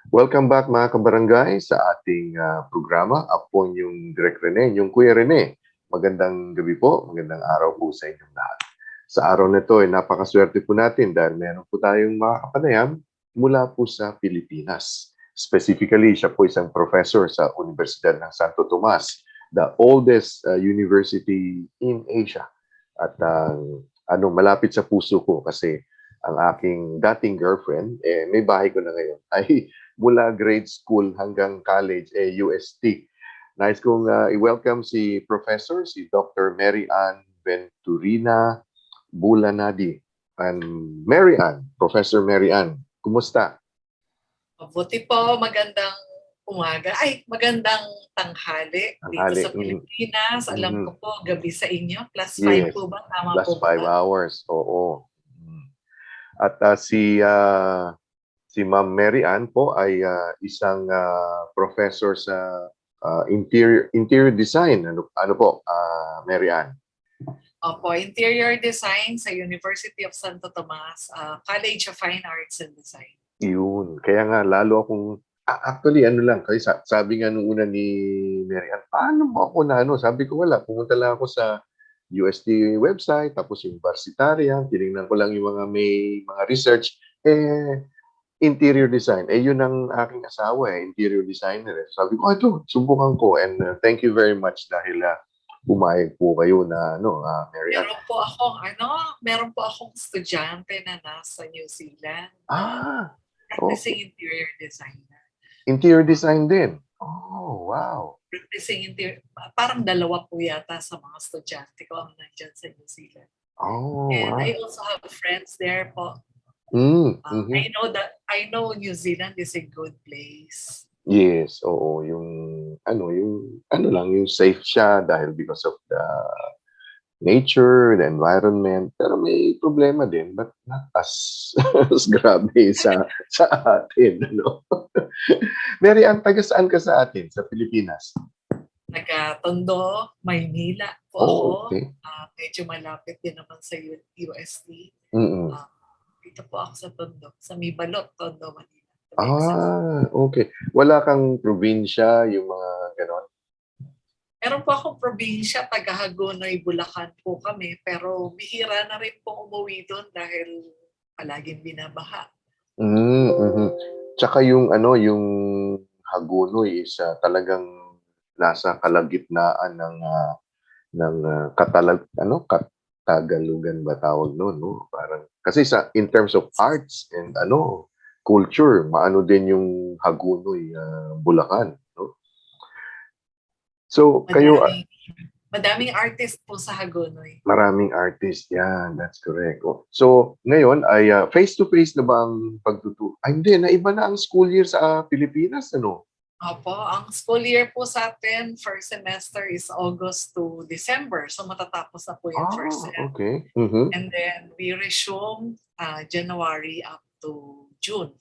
Welcome back mga kabarangay sa ating programa. Ako po yung Direk Rene, yung Kuya Rene. Magandang gabi po, magandang araw po sa inyong lahat. Sa araw na ito, napakaswerte po natin dahil meron po tayong mga kapanayam mula po sa Pilipinas. Specifically, siya po isang professor sa Universidad ng Santo Tomas, the oldest university in Asia. At malapit sa puso ko kasi ang aking dating girlfriend, may bahay ko na ngayon, ay mula grade school hanggang college, UST. Nice kong i-welcome si Professor, si Dr. Mary Ann Venturina Bulanadi. And Mary Ann, Professor Mary Ann, kumusta? Mabuti po, magandang umaga. Ay, magandang tanghali dito Tanghali. sa Pilipinas. Alam ko po, gabi sa inyo. +5 Yes, po ba? Tama plus po 5 ba? hours. Oo. At si Ma'am Mary Ann po ay isang professor sa interior design. Ano po, Mary Ann? Opo, Interior Design sa University of Santo Tomas, College of Fine Arts and Design. Yun. Kaya nga, lalo akong, actually, ano lang, kasi sabi nga nung una ni Mary Ann, paano mo ako na ano? Sabi ko, wala. Pumunta lang ako sa UST website, tapos yung Varsitarian, tinignan ko lang yung mga may mga research, interior design. Yun ang aking asawa, interior designer. Sabi ko, ito, subukan ko. And thank you very much dahil pumayag po kayo na, Mary Ann. Meron po akong estudyante na nasa New Zealand, Okay. practicing interior designer. Interior design din. Oh, wow. Practicing interior, parang dalawa po yata sa mga estudyante ko ang nandyan sa New Zealand. Oh, And wow. I also have friends there po. I know New Zealand is a good place. Yes, oo, yung yung safe siya dahil because of the nature, the environment, pero may problema din, but not as as grabe sa atin, ano. Mary Ann, taga saan ka sa atin, sa Pilipinas? Taga-Tondo, Maynila po ako. Oh, okay. Medyo malapit din naman sa UST. Mm. Dito po ako sa Tondo, sa Mibalot, Tondo, Manila. Okay. Wala kang probinsya, yung mga gano'n? Meron po akong probinsya, taga Hagonoy, Bulacan po kami, pero bihira na rin po umuwi doon dahil palaging binabaha. Tsaka yung yung Hagonoy is talagang nasa kalagitnaan ng Katagalugan ba tawag noon, no? Parang kasi in terms of arts and culture, maano din yung Hagonoy, Bulacan, no? So kayo, Madaming artist po sa Hagonoy. maraming artist yan, that's correct. So ngayon ay face-to-face na ba ang pagtuturo? Ay hindi, naiba na ang school year sa Pilipinas, ano? Opo, ang school year po sa atin, first semester is August to December. So matatapos na po yung first sem. Okay. And then we resume January up to June.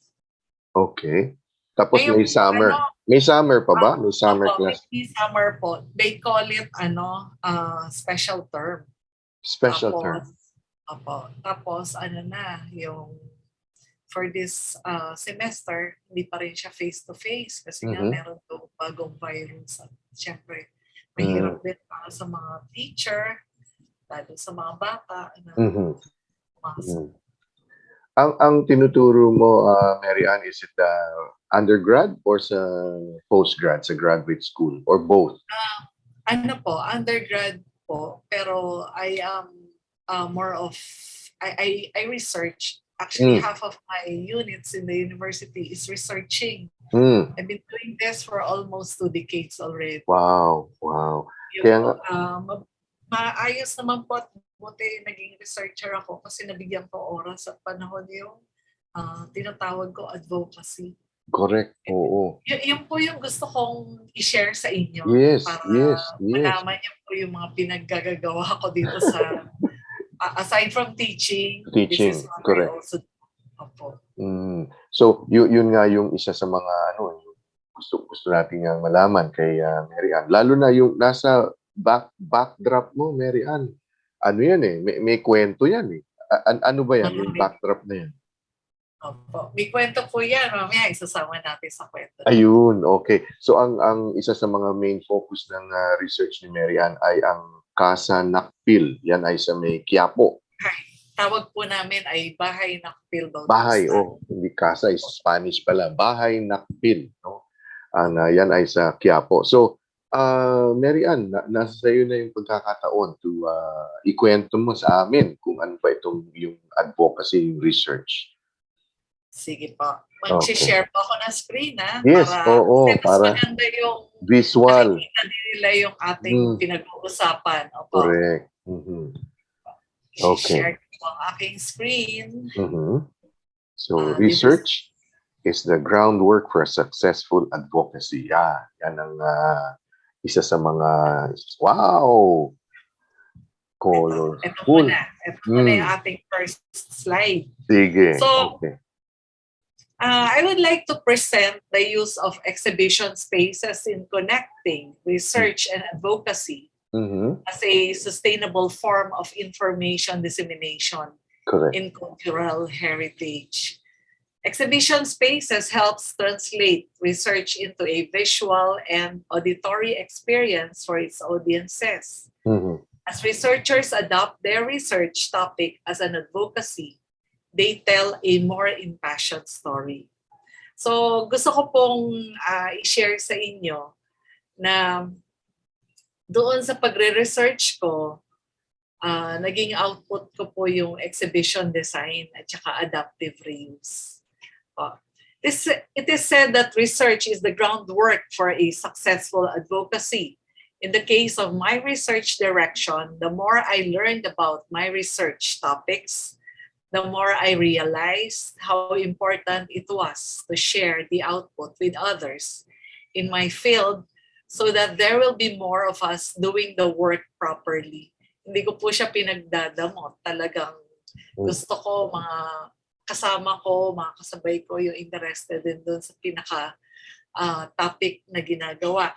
Okay. Tapos Ngayon, may summer. May summer pa ba? May summer class? May summer po. They call it special term. Special term. Opo. Tapos yung for this semester, hindi pa rin siya face-to-face kasi nga meron to bagong virus. At syempre, mahirap din para sa mga teacher, lalo sa mga bata na pumasok. Ang tinuturo mo, Mary Ann, is it undergrad or sa postgrad, sa graduate school, or both? Undergrad po, pero I am more of, I research. Actually, half of my units in the university is researching. I've been doing this for almost 2 decades already. Wow. Kaya nga, maayos naman po at buti naging researcher ako kasi nabigyan ko oras at panahon yung tinatawag ko advocacy. Correct, oo. Yun po yung gusto kong i-share sa inyo. Yes. Malaman niyo po yung mga pinaggagawa ko dito sa aside from teaching, this is what correct. I also do. Opo. So, yun nga yung isa sa mga gusto nating malaman kay Mary Ann. Lalo na yung nasa backdrop mo, Mary Ann. Ano yan may kwento yan eh. Ano ba yan, yung backdrop na yan? Opo. May kwento po yan. Mamaya isasama natin sa kwento. Ayun, okay. So ang isa sa mga main focus ng research ni Mary Ann ay ang Casa Nakpil. Yan ay sa may Quiapo. Tawag po namin ay Bahay Nakpil Bahay, Bautista. hindi casa, is Spanish pala. Bahay Nakpil, no? Yan ay sa Quiapo. So, Mary Ann, nasa sa'yo na yung pagkakataon to ikwento mo sa amin kung ano ba itong yung advocacy research. Sige po. Okay. Mag-share po ako ng screen, ha? Yes, oo, Mas para maganda yung visual. nakikita nila yung ating pinag-uusapan. Opo. Correct. Okay. Share ko ang aking screen. So, research is the groundwork for a successful advocacy. Yan ang isa sa mga, wow! Colorful. Ito muna yung ating first slide. Sige. So, okay. I would like to present the use of exhibition spaces in connecting research and advocacy as a sustainable form of information dissemination Correct. in cultural heritage. Exhibition spaces helps translate research into a visual and auditory experience for its audiences. As researchers adopt their research topic as an advocacy, they tell a more impassioned story. So gusto ko pong i-share sa inyo na doon sa pagre-research ko, naging output ko po yung exhibition design at saka adaptive reuse. It is said that research is the groundwork for a successful advocacy. In the case of my research direction, the more I learned about my research topics, the more I realized how important it was to share the output with others in my field so that there will be more of us doing the work properly. Hindi ko po siya pinagdadamot. Talagang gusto ko mga kasama ko, mga kasabay ko yung interested din doon sa pinaka-topic na ginagawa.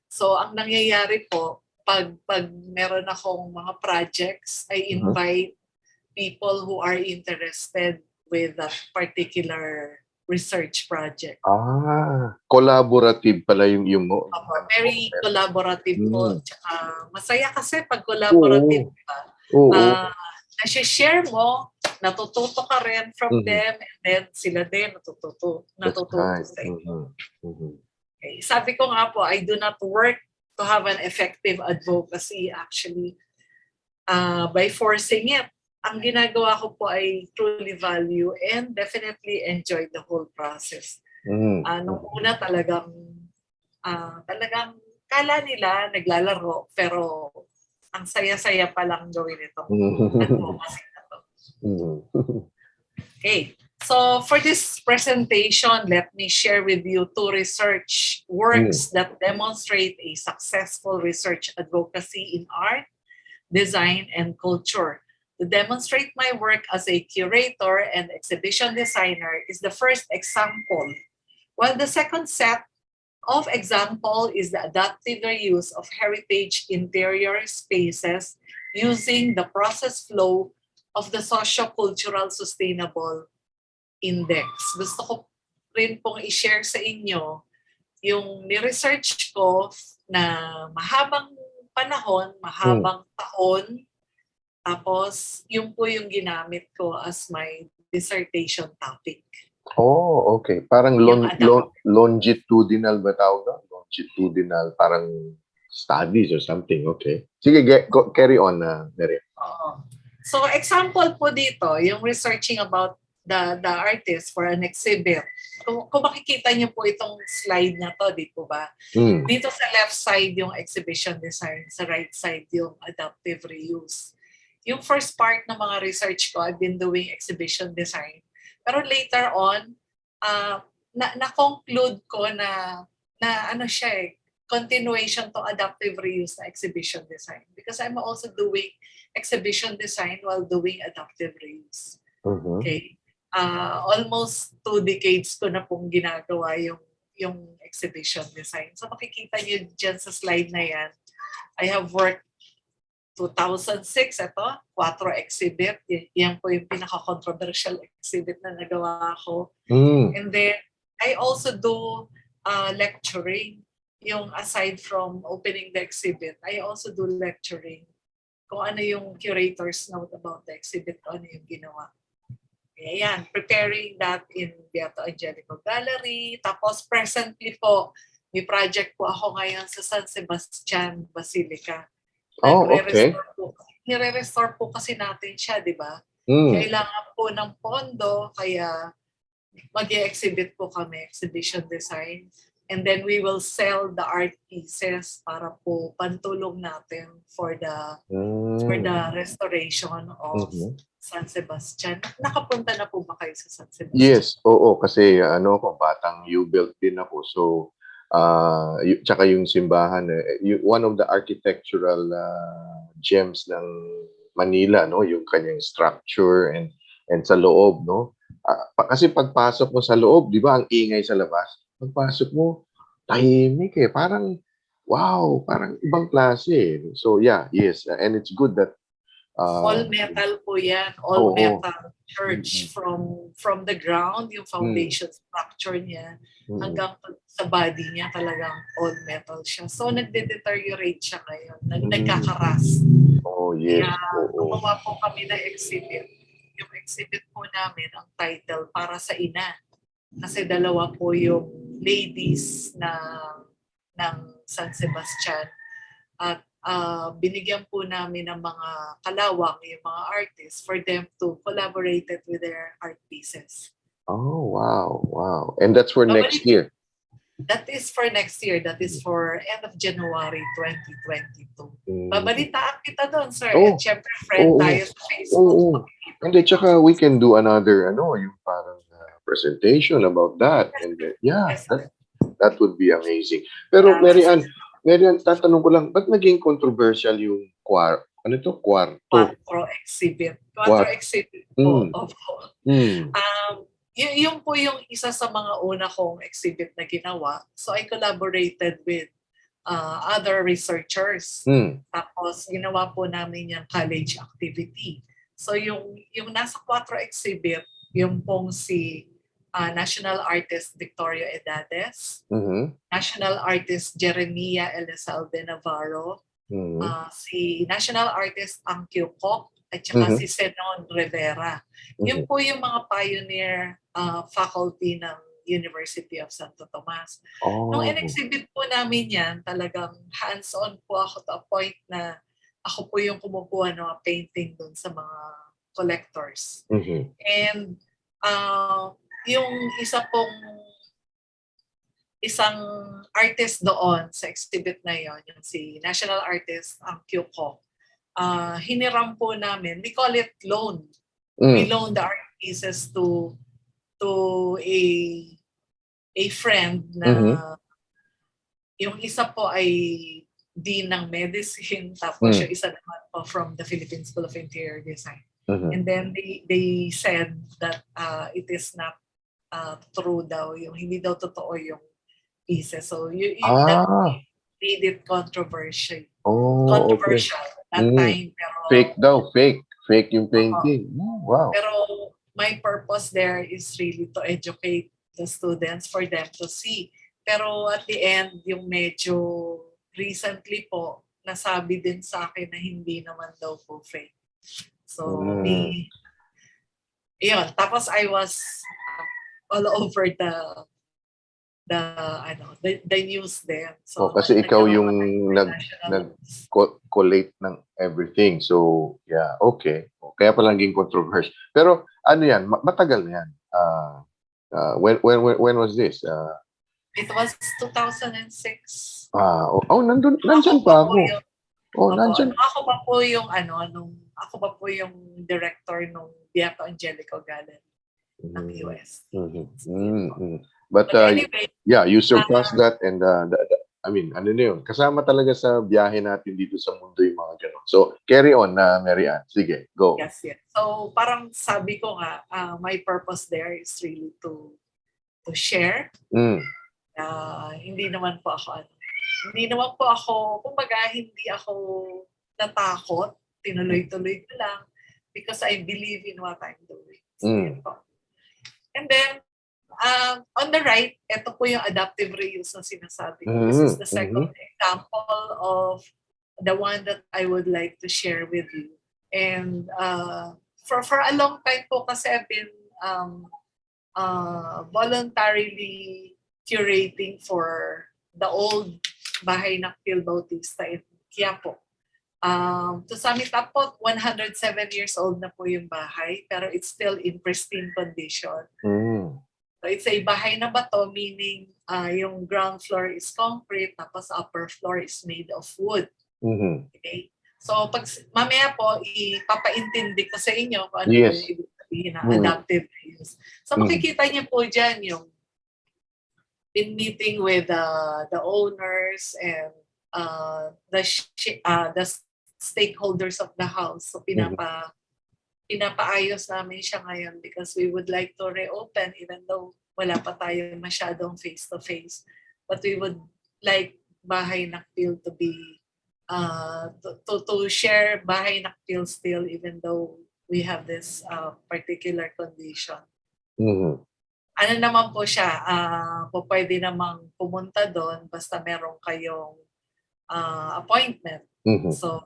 So, ang nangyayari po, pag meron akong mga projects, I invite people who are interested with that particular research project. Collaborative pala yung mo. Very collaborative po. Tsaka masaya kasi pag collaborative ka. Nasi-share mo, natututo ka rin from them, and then sila din natututo sa inyo. Okay. Sabi ko nga po, I do not work to have an effective advocacy actually by forcing it. Ang ginagawa ko po ay truly value and definitely enjoy the whole process. Nung una talagang kala nila naglalaro pero ang saya-saya pa lang gawin ito. Advocacy na to. Okay. So for this presentation, let me share with you two research works that demonstrate a successful research advocacy in art, design, and culture. To demonstrate my work as a curator and exhibition designer is the first example, while the second set of example is the adaptive reuse of heritage interior spaces using the process flow of the socio-cultural sustainable index. Gusto ko rin pong i-share sa inyo yung ni-research ko na mahabang panahon, mahabang taon, tapos yung po yung ginamit ko as my dissertation topic. Okay. Parang longitudinal ba tawag doon? Longitudinal, parang studies or something. Okay. Sige, carry on, Mary. So example po dito, yung researching about the artist for an exhibit. Kung makikita niyo po itong slide na to, di po ba? Dito sa left side yung exhibition design, sa right side yung adaptive reuse. Yung first part ng mga research ko, I've been doing exhibition design. Pero later on, na-conclude ko na ano siya continuation to adaptive reuse na exhibition design. Because I'm also doing exhibition design while doing adaptive reuse. Okay. Almost 2 decades ko na pong ginagawa yung exhibition design. So makikita niyo dyan sa slide na yan, I have worked 2006, ito, 4 exhibit. Yan po yung pinaka-controversial exhibit na nagawa ko. And then, I also do lecturing. Yung aside from opening the exhibit, I also do lecturing. Kung ano yung curator's note about the exhibit, ano yung ginawa. Ayan, preparing that in Beato Angelico Gallery. Tapos presently po, may project po ako ngayon sa San Sebastian Basilica. Okay. Nire-restore po kasi natin siya, di ba? Kailangan po ng pondo, kaya mag-exhibit po kami, exhibition design. And then we will sell the art pieces para po pantulong natin for the restoration of San Sebastian. Nakapunta na po ba kayo sa San Sebastian? Yes, oo, kasi batang U-built din ako. So, tsaka yung simbahan, one of the architectural gems ng Manila, no, yung kanyang structure and sa loob, no. Kasi pagpasok mo sa loob, di ba, ang ingay sa labas. Pagpasok mo, tahimik eh. Parang, wow, parang ibang klase. So, yeah, yes. And it's good that all metal po yan. All metal church from the ground, yung foundation structure niya, hanggang sa body niya talagang all metal siya. So, nagde-deteriorate siya ngayon. Nagkakaras. Oh, yes. Kaya, gumawa po kami ng exhibit. Yung exhibit po namin, ang title, Para sa Ina. Kasi dalawa po yung ladies ng San Sebastian. At binigyan po namin ng mga kalawang, yung mga artists, for them to collaborate with their art pieces. Oh, wow, wow. And that's for next year? That is for next year. That is for end of January 2022. Babalitaan kita doon, sir. At syempre, friend tayo sa Facebook. Hindi, tsaka we can do another, yung parang presentation about that. And yeah, that would be amazing. Pero Mary Ann, tatanong ko lang, ba't naging controversial yung kwarto? Quattro exhibit. Quattro exhibit po. Yung po yung isa sa mga una kong exhibit na ginawa. So I collaborated with other researchers. Tapos ginawa po namin yung college activity. So yung nasa Quattro exhibit, yung pong si National Artist Victoria Edades, National Artist Jeremia Elizalde Navarro, si National Artist Ang Kyukok, at saka si Senon Rivera. Yun po yung mga pioneer faculty ng University of Santo Tomas. Nung in-exhibit po namin yan, talagang hands-on po ako to a point na ako po yung kumukuha ng painting dun sa mga collectors. And yung isang artist doon sa exhibit na yon, yung si National Artist Ang Kyukok, hiniram po namin, we call it loan. We loan the art pieces to a friend na yung isa po ay Dean ng Medicine, tapos yung isa naman po from the Philippine School of Interior Design. And then they said that it is not true daw, yung hindi daw totoo yung pieces. So that made it controversial. Controversial that time. Pero, fake daw, fake yung painting. Wow. Pero my purpose there is really to educate the students for them to see. Pero at the end, yung medyo recently po, nasabi din sa akin na hindi naman daw po fake. So, yun. Tapos I was all over the news then. So, kasi ikaw yung nag-collate ng everything. So, yeah, okay. Kaya pala naging controversial. Pero ano yan, matagal na yan. When was this? It was 2006. Nandyan pa ako. Nandyan. Ako pa po yung ako pa po yung director ng Beato Angelico Gallery ng US. But anyway, yeah, you surpassed that, and I mean, ano na yun, kasama talaga sa biyahe natin dito sa mundo yung mga gano'n. So, carry on na, Mary Ann. Sige, go. Yes. So, parang sabi ko nga, my purpose there is really to share. Hindi naman po ako, kumbaga, hindi ako natakot. Tinuloy-tuloy ko lang because I believe in what I'm doing. So, yun po. And then, on the right, ito po yung adaptive reuse na sinasabi ko. This is the second example of the one that I would like to share with you. And for a long time po kasi I've been voluntarily curating for the old Bahay ng Phil Bautista in Quiapo. To sum it up po, 107 years old na po yung bahay, pero it's still in pristine condition. So it's a bahay na bato, meaning yung ground floor is concrete, tapos upper floor is made of wood. Okay? So pag mamaya po, ipapaintindi ko sa inyo kung ano yung ibig sabihin na adaptive reuse. So makikita niyo po dyan yung in meeting with the owners and the stakeholders of the house. So pinapaayos namin siya ngayon because we would like to reopen even though wala pa tayo masyadong face-to-face. But we would like Bahay Nakpil to be to share Bahay Nakpil still even though we have this particular condition. Ano naman po siya, pwede namang pumunta doon basta meron kayong appointment. So,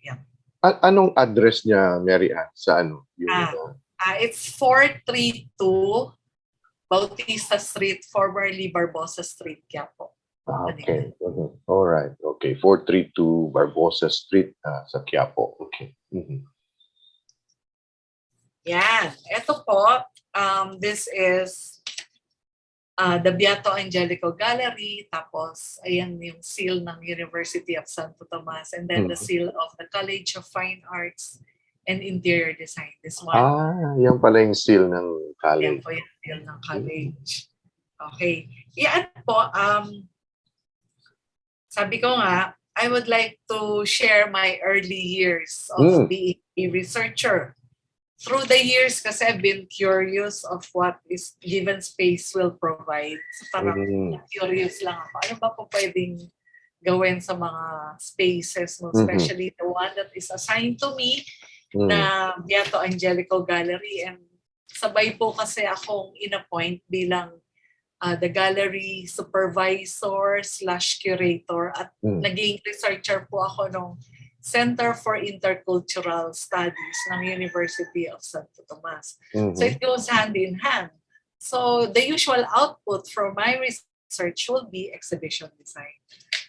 yeah. Anong address niya, Mary Ann? Sa ano? It's 432 Bautista Street, formerly Barbosa Street, Quiapo. Okay. All right. Okay. 432 Barbosa Street sa Quiapo. Okay. Yan. Ito po, this is the Beato Angelico Gallery, tapos ayan yung seal ng University of Santo Tomas, and then the seal of the College of Fine Arts and Interior Design. This one. Yan pala yung seal ng college. Yan po yung seal ng college. Okay. Yan po, sabi ko nga, I would like to share my early years of being a researcher. Through the years, kasi I've been curious of what is given space will provide. So parang curious lang ako. Ano ba po pwedeng gawin sa mga spaces mo? Especially the one that is assigned to me na Beato Angelico Gallery. And sabay po kasi akong in-appoint bilang the gallery supervisor / curator at naging researcher po ako nung Center for Intercultural Studies ng University of Santo Tomas. So it goes hand in hand. So the usual output from my research will be exhibition design.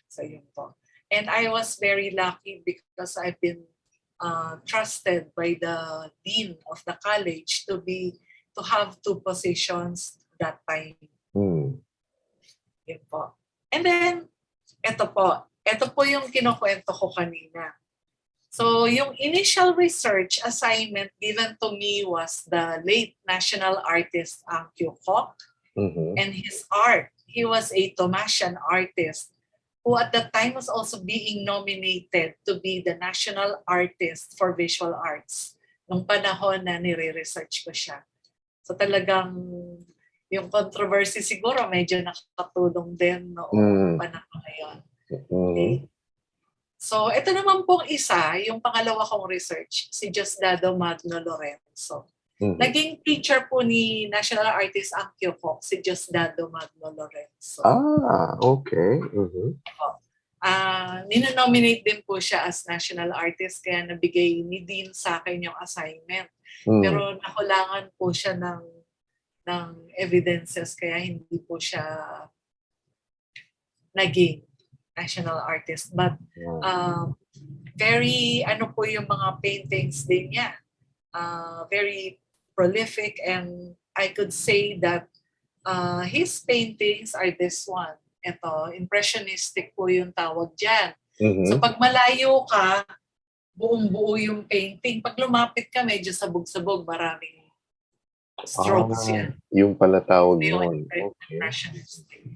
So yun po. And I was very lucky because I've been trusted by the dean of the college to have 2 positions that time. Yun po. And then, ito po yung kinukwento ko kanina. So, yung initial research assignment given to me was the late national artist Ang Kyo Kok and his art. He was a Tomasian artist who at the time was also being nominated to be the national artist for visual arts nung panahon na nire-research ko siya. So talagang yung controversy siguro medyo nakatulong din noong panahon na yun. Okay. So, ito naman pong isa, yung pangalawa kong research, si Diosdado Magno Lorenzo. Naging teacher po ni national artist Ang Kyo Kok, si Diosdado Magno Lorenzo. Okay. Ninonominate din po siya as national artist, kaya nabigay ni Dean sa akin yung assignment. Pero nakulangan po siya ng evidences, kaya hindi po siya naging national artist. But very po yung mga paintings din niya. Very prolific, and I could say that his paintings are this one. Ito, impressionistic po yung tawag dyan. So pag malayo ka, buong-buo yung painting. Pag lumapit ka, medyo sabog-sabog, maraming strokes yan. Yung pala tawag yun. Impressionistic.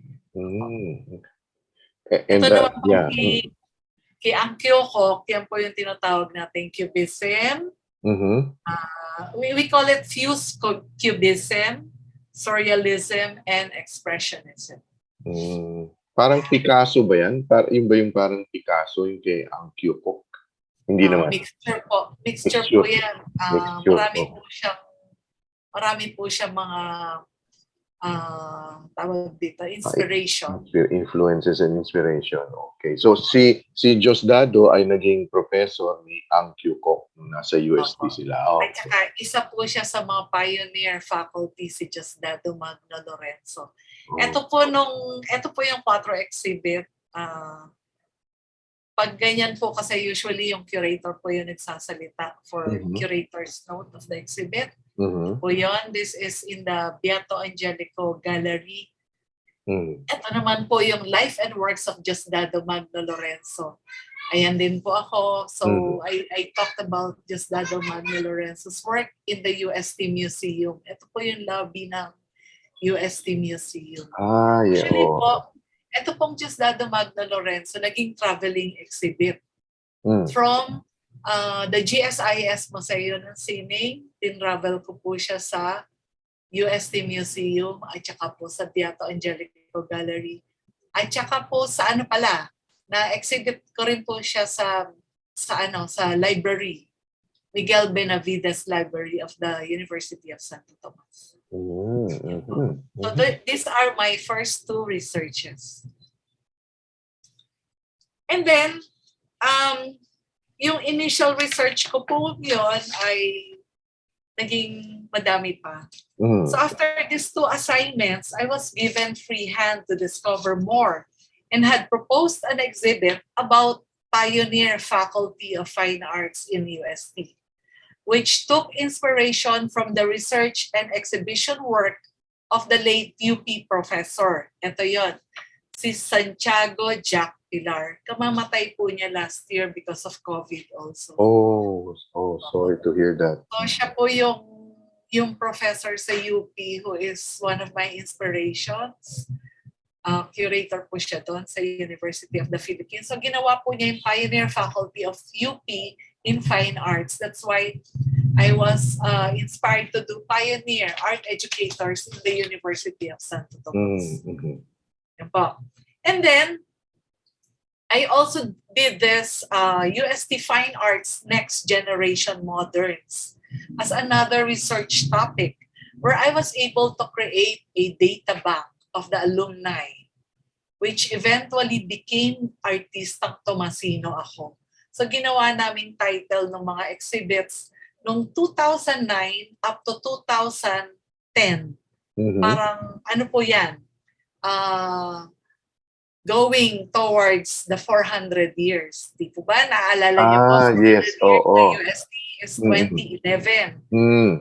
And ito naman po kay Ang Kyo Kok, yan po yung tinatawag natin Cubism. We call it fused Cubism, Surrealism, and Expressionism. Parang Picasso ba yan? Yun ba yung parang Picasso yung kay Ang Kyo Kok? Hindi naman. Mixture po. Mixture Mixture. po yan. Mixture. Marami po siyang mga tawag dito, inspiration. Influences and inspiration. Okay. So si Diosdado ay naging professor ni Ang Kyuko nung nasa UST sila. At saka isa po siya sa mga pioneer faculty, si Diosdado Magno Lorenzo. Ito po yung 4 exhibit. Pag ganyan po kasi usually yung curator po yung nagsasalita for curator's note of the exhibit. Po yun. This is in the Beato Angelico Gallery. Ito naman po yung life and works of Diosdado Magno Lorenzo. Ayan din po ako. So I talked about Diosdado Magno Lorenzo's work in the UST Museum. Ito po yung lobby ng UST Museum. Actually po, ito pong Diosdado Magno Lorenzo, naging traveling exhibit. From the GSIS Museo ng Sining, tinravel ko po siya sa UST Museum at saka po sa Beato Angelico Gallery. At saka po sa na-exhibit ko rin po siya sa library, Miguel Benavides Library of the University of Santo Tomas. So these are my first 2 researches. And then, yung initial research ko po yun ay naging madami pa. So after these 2 assignments, I was given free hand to discover more and had proposed an exhibit about pioneer faculty of fine arts in UST, which took inspiration from the research and exhibition work of the late UP professor. Ito yon, si Santiago Jack Pilar. Kamamatay po niya last year because of COVID also. Sorry to hear that. So siya po yung professor sa UP who is one of my inspirations. Curator po siya doon sa University of the Philippines. So ginawa po niya yung pioneer faculty of UP in fine arts. That's why I was inspired to do pioneer art educators in the University of Santo Tomas. And then, I also did this UST Fine Arts Next Generation Moderns as another research topic where I was able to create a data bank of the alumni, which eventually became Artistang Tomasino ako. So ginawa naming title ng mga exhibits noong 2009 up to 2010. Parang po yan, going towards the 400 years. Di po ba? Naaalala niyo po? Yes, oo. The UST is 2011.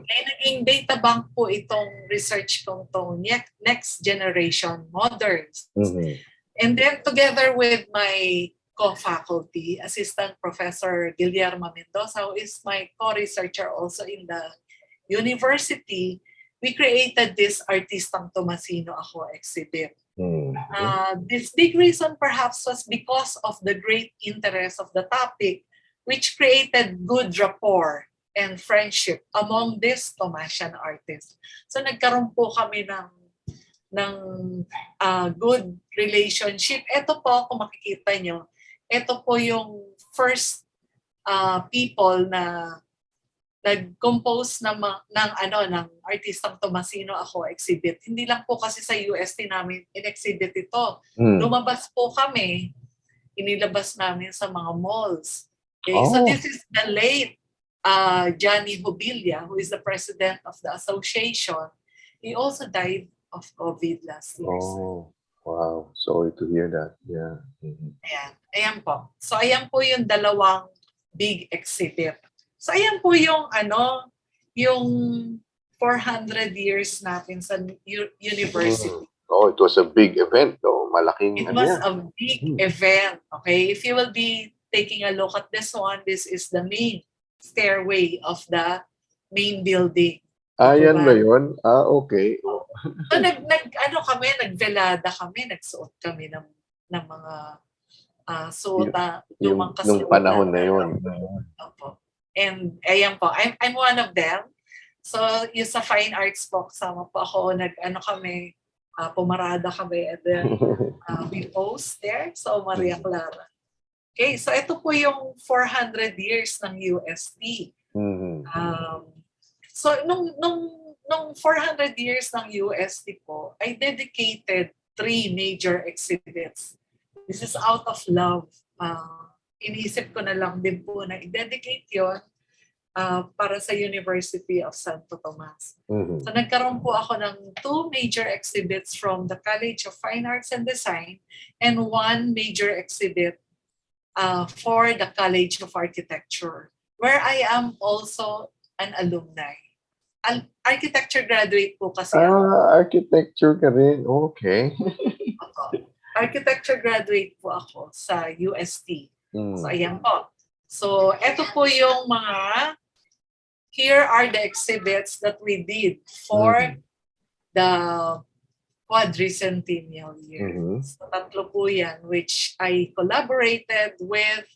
Kaya naging data bank po itong research kong itong Next Generation Moderns. And then together with my co-faculty, Assistant Professor Guillermo Mendoza, who is my co-researcher also in the university, we created this Artistang Tomasino Ako exhibit. This big reason perhaps was because of the great interest of the topic, which created good rapport and friendship among these Tomasian artists. So nagkaroon po kami ng good relationship. Ito po, kung makikita nyo, ito po yung first people na nag-compose ng Artistang Tomasino Ako exhibit. Hindi lang po kasi sa UST namin in-exhibit ito. Lumabas po kami, inilabas namin sa mga malls. Okay? So this is the late Johnny Hubilla, who is the president of the association. He also died of COVID last year. Wow. Sorry to hear that. Yeah. Ayan po. So ayan po yung dalawang big exhibit. So ayan po yung yung 400 years natin sa university. It was a big event though. Malaking It was a big event. Okay, if you will be taking a look at this one, this is the main stairway of the main building. Yan ba yun? Okay. So nagvelada kami, nagsuot kami ng mga lumang kasuota. Nung panahon na yun. Opo. And ayan po, I'm one of them. So yung sa fine arts po, kasama po ako, kami, pumarada kami, and then we post there. So Maria Clara. Okay, so ito po yung 400 years ng UST. Mhm. So nung 400 years ng UST po, I dedicated 3 major exhibits. This is out of love. Iniisip ko na lang din po na i-dedicate yun para sa University of Santo Tomas. Mhm. So nagkaroon po ako ng 2 major exhibits from the College of Fine Arts and Design and 1 major exhibit for the College of Architecture, where I am also an alumni. Architecture graduate po kasi ako. Architecture ka rin. Okay. Architecture graduate po ako sa UST. So, Mm. ayan po. So, eto po yung here are the exhibits that we did for the quadricentennial year. So, 3 po yan, which I collaborated with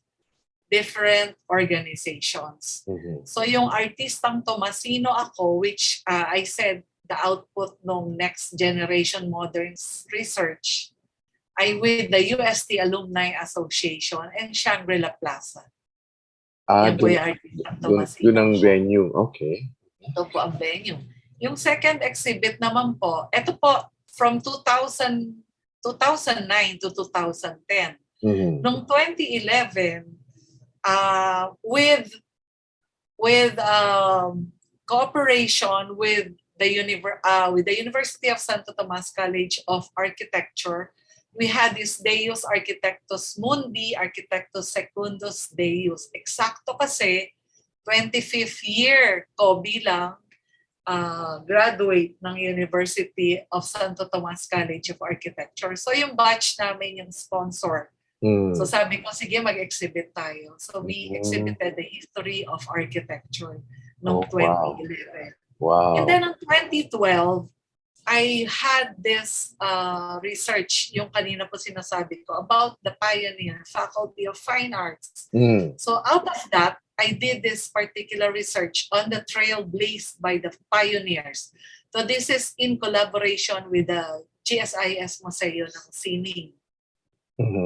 different organizations. So, yung Artistang Tomasino ako, which I said the output ng Next Generation Modern Research, ay with the UST Alumni Association and Shangri-La Plaza. Yan po yung Artistang Tomasino. Doon ang venue. Okay. Ito po ang venue. Yung second exhibit naman po, ito po from 2009 to 2010. Noong 2011, with cooperation with the University of Santo Tomas College of Architecture, we had this Deus Architectus Mundi, Architectus Secundus Deus. Eksakto kasi 25th year ko bilang graduate ng University of Santo Tomas College of Architecture. So yung batch namin yung sponsor. So sabi ko, sige, mag-exhibit tayo. So we exhibited the history of architecture noong 2011. Wow. And then in 2012, I had this research, yung kanina po sinasabi ko, about the pioneer Faculty of Fine Arts. So out of that, I did this particular research on the trail blazed by the pioneers. So this is in collaboration with the GSIS Museo ng Sining.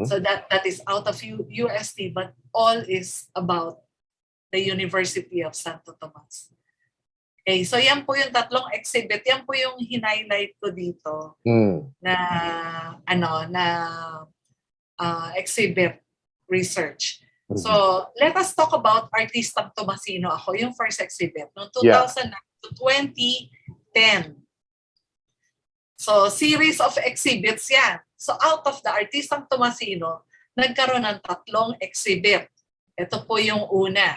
So that is out of UST, but all is about the University of Santo Tomas. Okay, so yan po yung 3 exhibit. Yan po yung hinighlight ko dito na exhibit research. So let us talk about Artistang Tomasino ako, yung first exhibit noong 2009 to 2010. So series of exhibits yan. So out of the Artistang Tomasino, nagkaroon ng 3 exhibit. Ito po yung una.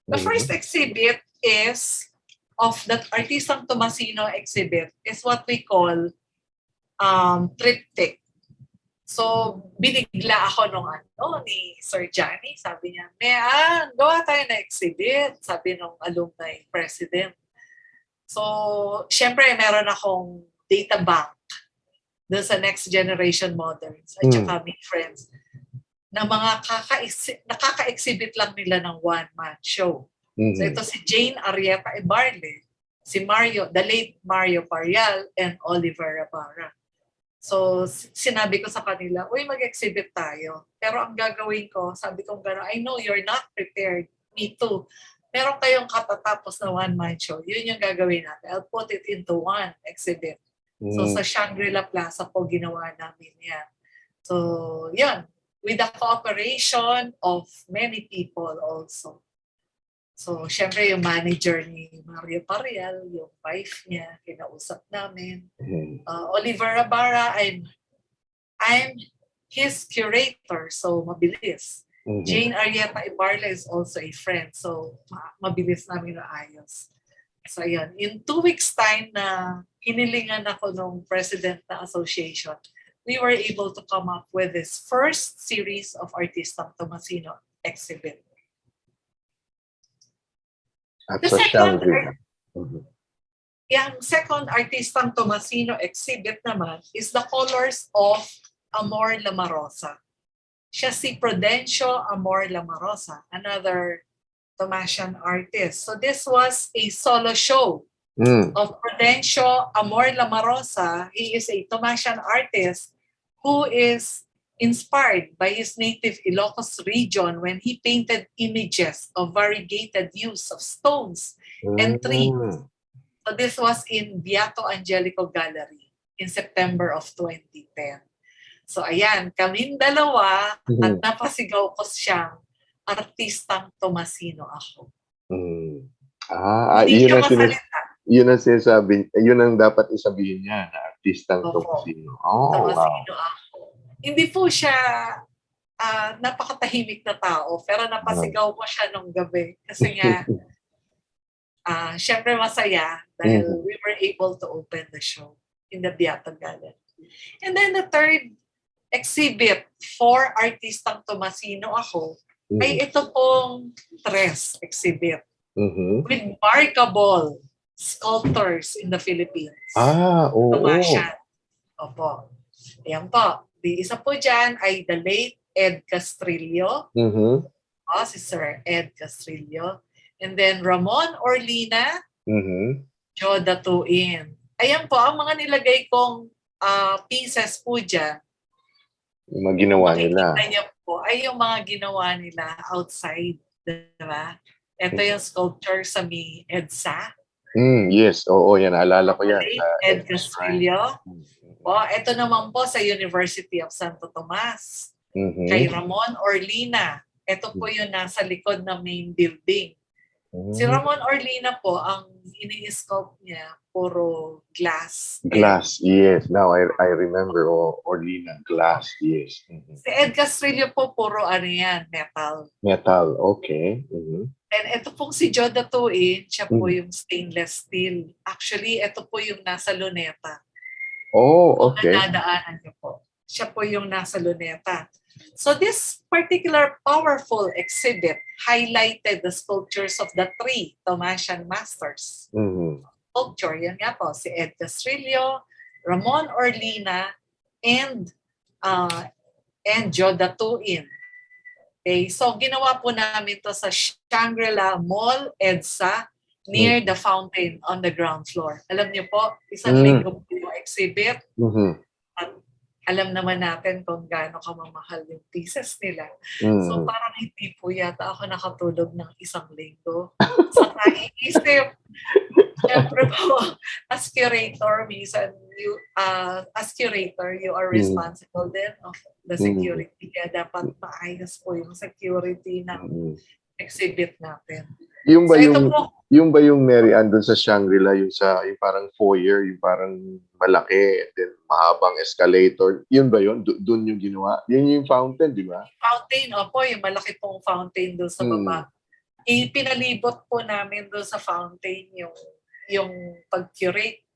The first exhibit is of that Artistang Tomasino exhibit is what we call triptych. So binigla ako nung ni Sir Johnny. Sabi niya, gawa tayo na exhibit. Sabi nung alumni president. So syempre meron akong data bank doon sa Next Generation Moderns at saka may friends na mga nakaka-exhibit lang nila ng one-man show. So ito si Jane Arrieta Ibarle, si Mario, the late Mario Parial, and Oliver Ibarra. So sinabi ko sa kanila, uy, mag-exhibit tayo. Pero ang gagawin ko, sabi ko gano'n, I know you're not prepared. Me too. Meron kayong katatapos na one-man show. Yun yung gagawin natin. I'll put it into one exhibit. So sa Shangri-La Plaza po ginawa namin yan. So yun, with the cooperation of many people also. So syempre yung manager ni Mario Parial, yung wife niya, kinausap namin. Oliver Ibarra, I'm his curator, so mabilis. Jane Arrieta Ibarra is also a friend, so mabilis namin na ayos. So ayan, in 2 weeks time na hinilingan ako ng president na association, we were able to come up with this first series of Artistang Tomasino exhibit. At sa Shangri-La. Yung second Artistang Tomasino exhibit naman is the colors of Amor Lamarosa. Siya si Prudencio Amor Lamarosa, another Tomasian artist. So this was a solo show of Prudencio Amor Lamarosa. He is a Tomasian artist who is inspired by his native Ilocos region when he painted images of variegated use of stones and trees. So this was in Beato Angelico Gallery in September of 2010. So ayan, kaming dalawa at napasigaw ko siyang artistang Tomasino ako. Hindi Yun siya ang masalita. yun ang sinasabi, yun ang dapat isabihin niya na artistang Opo. Tomasino. Oh, wow. Tomasino ako. Hindi po siya napakatahimik na tao, pero napasigaw ko siya nung gabi. Kasi nga, syempre masaya dahil we were able to open the show in the Beato Gallery. And then the third exhibit for artistang Tomasino ako ay ito pong tres exhibit with remarkable sculptors in the Philippines. Oo. Tomasian. Opo. Ayan po. Di isa po dyan ay the late Ed Castrillo. Si Sir Ed Castrillo. And then Ramon Orlina, Joe Datuin. Ayan po, ang mga nilagay kong pieces po dyan. Yung mga ginawa nila. Makikita niyo po ay yung mga ginawa nila outside. Diba? Ito yung sculpture sa may EDSA. Yes, oo, yan. Naalala ko yan. Sa Ed Castrillo. Ito naman po sa University of Santo Tomas. Kay Ramon Orlina. Ito po yung nasa likod ng main building. Si Ramon Orlina po, ang ini-sculpt niya, puro glass. Glass, yes. Now I remember. Orlina, glass, yes. Si Ed Castrillo po, puro ano yan, metal. Metal, okay. And ito pong si Joe Datuin, siya po yung stainless steel. Actually, ito po yung nasa luneta. Okay. Kung nadaanan niyo po. Siya po yung nasa luneta. So this particular powerful exhibit highlighted the sculptures of the three Tomasian masters. Sculpture, yan nga po, si Ed Castrillo, Ramon Orlina, and Joe Datuin. Okay, so ginawa po namin to sa Shangri-La Mall, EDSA, near the fountain on the ground floor. Alam niyo po, isang linggo po yung exhibit. At alam naman natin kung gaano kamamahal yung pieces nila. So parang hindi po yata ako nakatulog ng isang linggo. Sa naiisip, syempre po, as curator, minsan, as curator, you are responsible din of the security. Kaya dapat maayos po yung security ng exhibit natin. Yung ba so, yung ba yung Mary Ann doon sa Shangri-La, yung parang foyer, yung parang malaki, and then mahabang escalator, yun ba yun? Doon yung ginawa? Yun yung fountain, di ba? Fountain, opo, yung malaki pong fountain doon sa baba. Pinalibot po namin doon sa fountain yung pag-curate.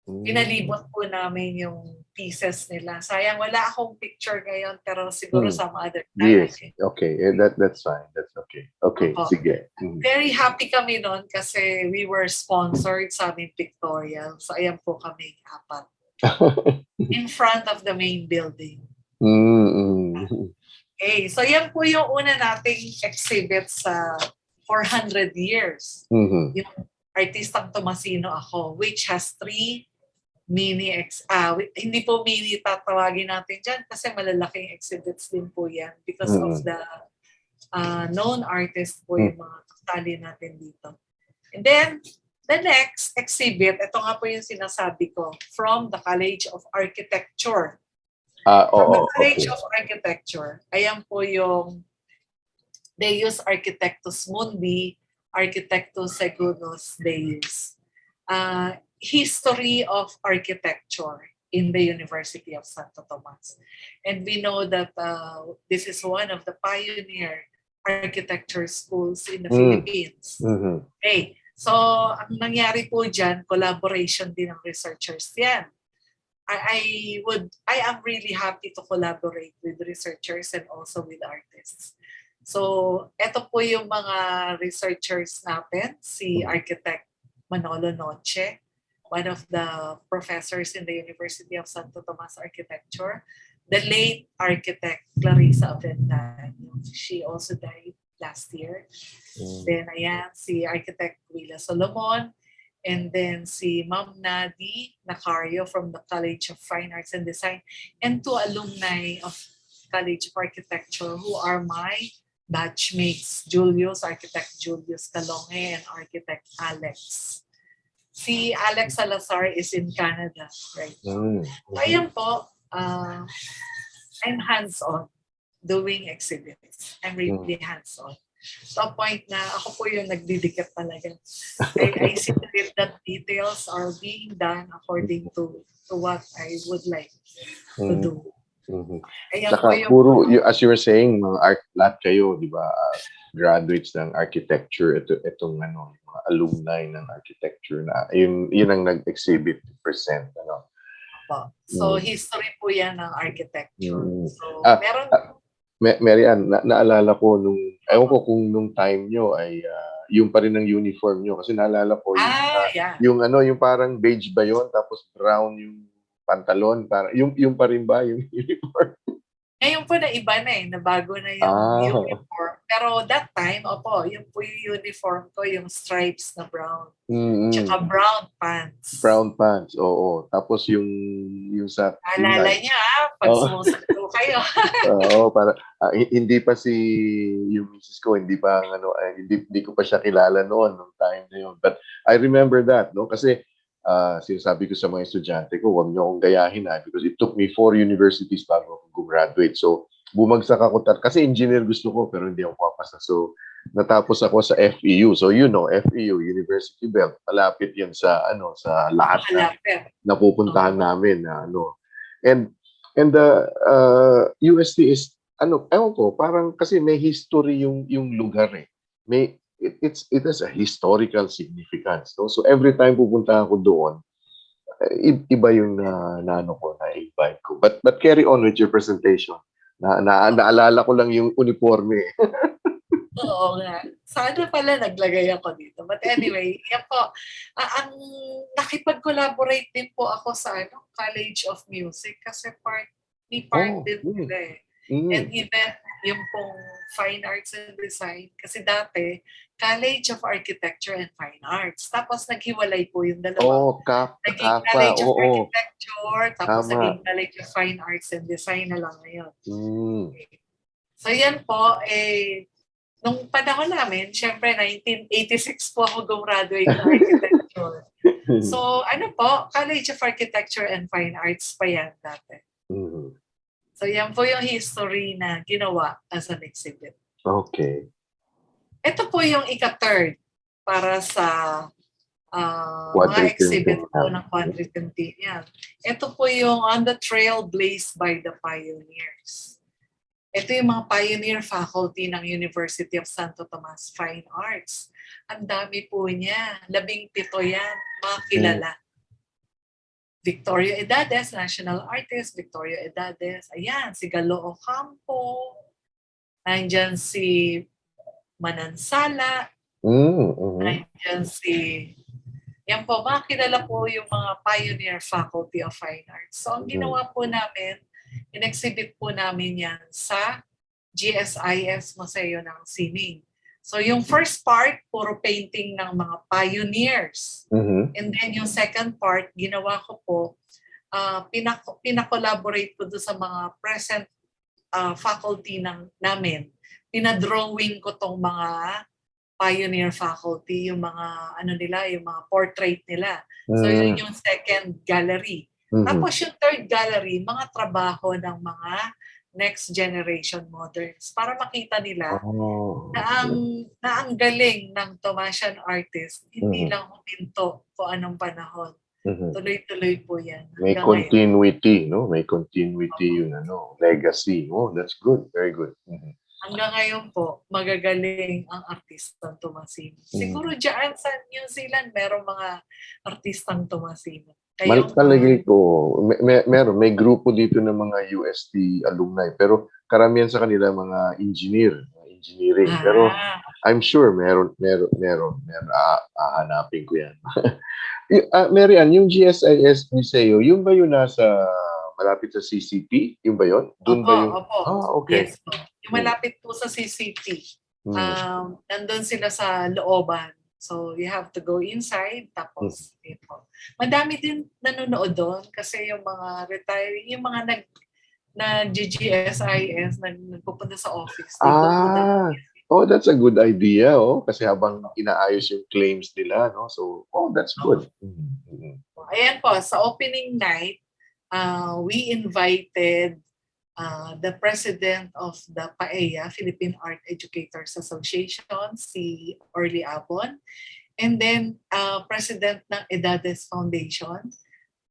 Pinalibot po namin yung pieces nila. Sayang, wala akong picture ngayon, pero siguro some other time. Yes, okay. That's fine. That's okay. Okay, Opo. sige. Very happy kami noon kasi we were sponsored sa aming pictorial. So ayan po kami apat. In front of the main building. Okay, so yan po yung una nating exhibit sa 400 years. Yung artistang Tomasino ako, which has 3 hindi po mini tatawagin natin dyan kasi malalaking exhibits din po yan because of the known artists po yung mga kasali natin dito. And then, the next exhibit, ito nga po yung sinasabi ko, from the College of Architecture. From the College of Architecture, ayan po yung they use Architectus Mundi, Architectus Secundus Deus. History of architecture in the University of Santo Tomas. And we know that this is one of the pioneer architecture schools in the Philippines. Okay, so ang nangyari po dyan, collaboration din ng researchers yan. I am really happy to collaborate with researchers and also with artists. So, eto po yung mga researchers natin, si Architect Manolo Noche, one of the professors in the University of Santo Tomas Architecture, the late architect Clarissa Avendano. She also died last year. Then, ayan, si Architect Willa Solomon, and then si Ma'am Nadi Nacario from the College of Fine Arts and Design, and 2 alumni of College of Architecture, who are my batchmates, Julius, Architect Julius Calonge, and Architect Alex. Si Alex Salazar is in Canada right now. So ayan po, I'm hands-on doing exhibits. I'm really hands-on. To a point na ako po yung nagdidikit talaga. I see to it that details are being done according to what I would like to do. Ayan po Saka yung puro, as you were saying, mga art, lahat kayo, di ba, graduates ng architecture, itong mga alumni ng architecture na, yun ang nag-exhibit percent, ano. So, history po yan ng architecture. So, meron... Mary Ann, naalala ko nung, ewan ko kung nung time nyo ay yung pa rin ang uniform nyo. Kasi naalala ko yung yung parang beige ba yun, tapos brown yung pantalon. Yung pa rin ba yung uniform? Ngayon po na iba na nabago na yung uniform. Pero that time, yung po yung uniform ko, yung stripes na brown. Tsaka brown pants. Brown pants, oo. Tapos yung sa... Alala niya, pag sumusunod kayo. Oo, para hindi pa yung misis ko, hindi ko pa siya kilala noon nung time na yun. But I remember that, no? Kasi sinasabi ko sa mga estudyante ko, huwag niyo akong gayahin because it took me 4 universities bago ako gumraduate. So, bumagsak ako kasi engineer gusto ko pero hindi ako papasa. So, natapos ako sa FEU. So, FEU, University Belt, malapit yan sa sa lahat na pupuntahan namin na And the UST is ewan ko, parang kasi may history yung lugar eh. It has a historical significance, no? So every time pupunta ako doon, iba yung na-invite ko. But carry on with your presentation. Naalala ko lang yung uniforme. Oo nga. Sana pala naglagay ako dito. But anyway, yan po. Ang nakipag-collaborate din po ako sa College of Music kasi part din nila eh. And even yung pong Fine Arts and Design, kasi dati, College of Architecture and Fine Arts. Tapos naghiwalay po yung dalawa. Naging College of Architecture, tapos naging College of Fine Arts and Design na lang ngayon. Okay. So yan po, nung panahon namin, syempre 1986 po ako gumraduate ng architecture. So College of Architecture and Fine Arts pa yan dati. So yan po yung history na ginawa as an exhibit. Okay. Ito po yung ika-third para sa mga exhibit po ng quadricentennial. Ito po yung On the Trail Blazed by the Pioneers. Ito yung mga pioneer faculty ng University of Santo Tomas Fine Arts. Ang dami po niya. 17 yan, mga kilala. Victoria Edades, national artist, Victoria Edades. Ayan, si Galo Ocampo. Nandyan si Manansala. Nandyan yan po, mga kilala po yung mga pioneer faculty of fine arts. So, ang ginawa po namin, in-exhibit po namin yan sa GSIS Museo ng Sining. So, yung first part, puro painting ng mga pioneers. And then yung second part, ginawa ko po, pinakollaborate ko doon sa mga present faculty namin. Pinadrawing ko tong mga pioneer faculty, yung mga yung mga portrait nila. So yun yung second gallery. Tapos yung third gallery, mga trabaho ng mga next generation moderns para makita nila na ang galing ng Tomasian artist, hindi lang huminto kung anong panahon. Tuloy-tuloy po yan. May continuity, no? May continuity yung legacy. Oh, that's good. Very good. Hanggang ngayon po, magagaling ang artistang Tomasino. Siguro dyan sa New Zealand, merong mga artistang Tomasino. Palagay ko, may grupo dito ng mga UST alumni, pero karamihan sa kanila mga engineering. Pero I'm sure meron hahanapin ko yan. Mary Ann, yung GSIS Museo, yung ba yun nasa malapit sa CCP? Yung ba yun? Doon ba yung... Opo. Okay. Yes po. Yung malapit po sa CCP. Nandun sila sa looban. So, you have to go inside. Tapos, madami din nanonood doon kasi yung mga retiring, yung mga nag-GGSIS, nagpupunta sa office. They go to the That's a good idea, kasi habang inaayos yung claims nila, no? So, that's good. Ayan po, sa opening night, we invited the president of the PAEA, Philippine Art Educators Association, si Orly Abon, and then president ng Edades Foundation,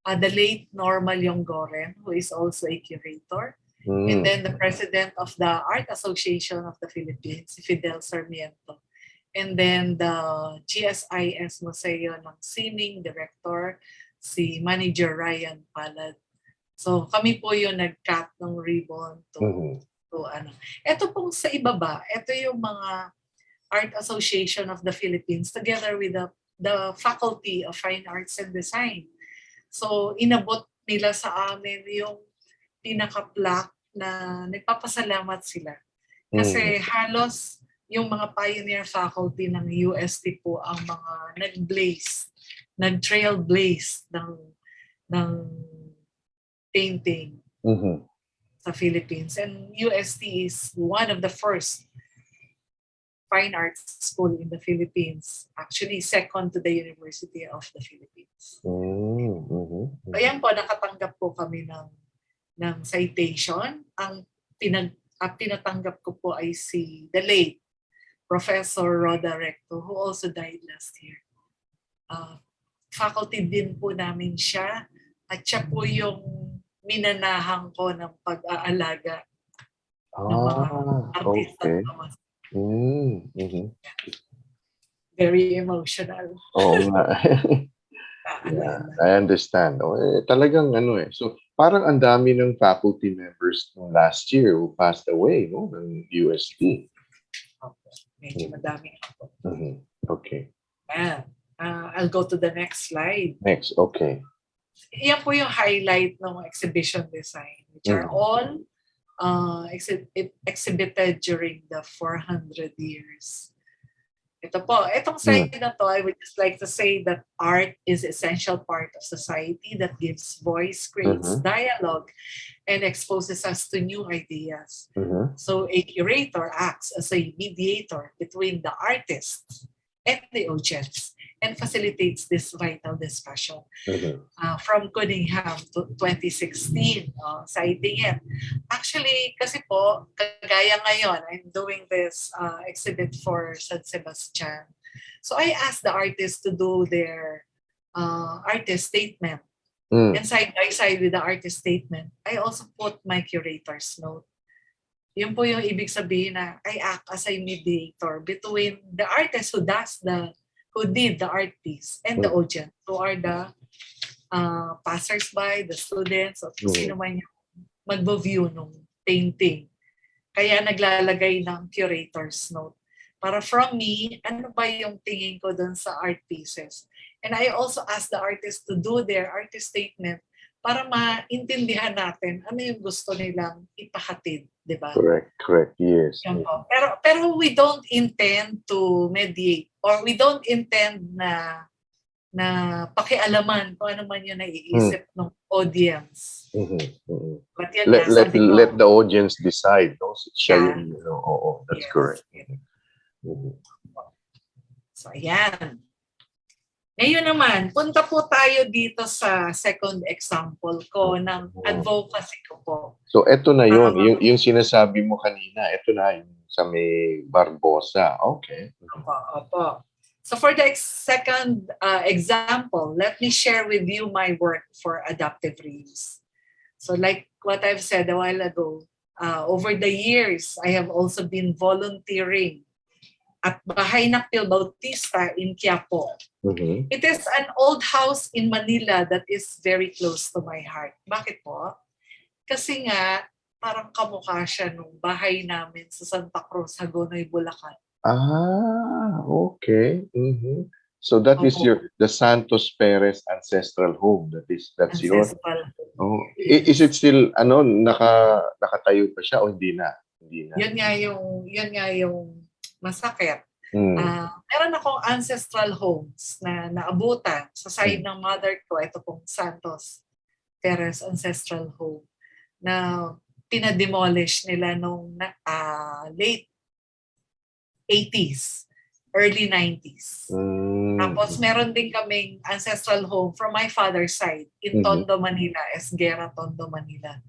the late Norma Yonggoren, who is also a curator, and then the president of the Art Association of the Philippines, si Fidel Sarmiento, and then the GSIS Museo ng Sining Director, si Manager Ryan Palad. So kami po yung nag-cut ng ribbon to ano. Ito pong sa ibaba, ito yung mga Art Association of the Philippines together with the Faculty of Fine Arts and Design. So inabot nila sa amin yung pinaka-plaque na nagpapasalamat sila. Kasi halos yung mga pioneer faculty ng UST po ang mga nag-trailblaze ng painting sa Philippines. And UST is one of the first fine arts school in the Philippines. Actually, second to the University of the Philippines. Ayan po, nakatanggap po kami ng citation. Ang pinatanggap ko po ay si the late Professor Roda Recto, who also died last year. Faculty din po namin siya, at siya po yung minanahan ko ng pag-aalaga ng mga artista. Very emotional. Yeah, I understand. Talagang so parang ang dami ng faculty members last year who passed away, no, ng UST. Medyo madami ako. Okay. I'll go to the next slide. Next, okay. Yan po yung highlight ng exhibition design, which are all exhibited during the 400 years. Ito po, itong slide na to, I would just like to say that art is an essential part of society that gives voice, creates dialogue, and exposes us to new ideas. So a curator acts as a mediator between the artists and the audience and facilitates this vital discussion. From Cunningham to 2016, citing it. Actually, kasi po, kagaya ngayon, I'm doing this exhibit for San Sebastian. So I asked the artists to do their artist statement. And side by side with the artist statement, I also put my curator's note. Yun po yung ibig sabihin na I act as a mediator between the artist who did the art piece and the audience, who are the passers-by, the students, o sino man yung mag-view ng painting. Kaya naglalagay ng curator's note. Para from me, ano ba yung tingin ko dun sa art pieces? And I also ask the artists to do their artist statement para maintindihan natin ano yung gusto nilang ipahatid, di ba? Correct, yes. Pero we don't intend to mediate, or we don't intend na pakialaman kung ano man yung naiisip ng audience. But yan let the audience decide, no? Siya yung, that's correct. So ayan. Ngayon naman, punta po tayo dito sa second example ko ng advocacy ko po. So eto na yun, yung sinasabi mo kanina, eto na yung sa may Barbosa. Okay. Opo. So for the second example, let me share with you my work for adaptive reuse. So like what I've said a while ago, over the years, I have also been volunteering at Bahay Nakpil Bautista in Quiapo. It is an old house in Manila that is very close to my heart. Bakit po? Kasi nga, parang kamukha siya nung bahay namin sa Santa Cruz, Hagonoy, Bulacan. Okay. So that is the Santos Perez ancestral home. That's yours. Is it still nakatayo pa siya o hindi na? Yun nga yung masakit. Meron akong ancestral homes na naabutan sa side ng mother ko. Ito pong Santos Perez ancestral home na pinademolish nila nung late 80s, early 90s. Tapos meron din kaming ancestral home from my father's side in Tondo, Manila, Esguerra, Tondo, Manila,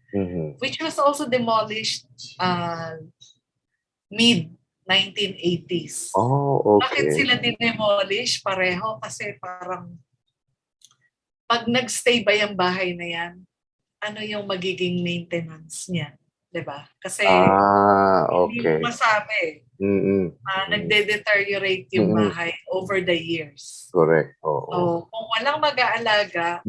which was also demolished mid-1980s. Oh, Bakit okay. sila dinemolish pareho? Kasi parang pag nagstay ba yung bahay na yan, ano yung magiging maintenance niya? 'Di ba? Kasi hindi mo Okay. masabi. Nagde-deteriorate yung bahay over the years. Correct. So, kung walang mag-aalaga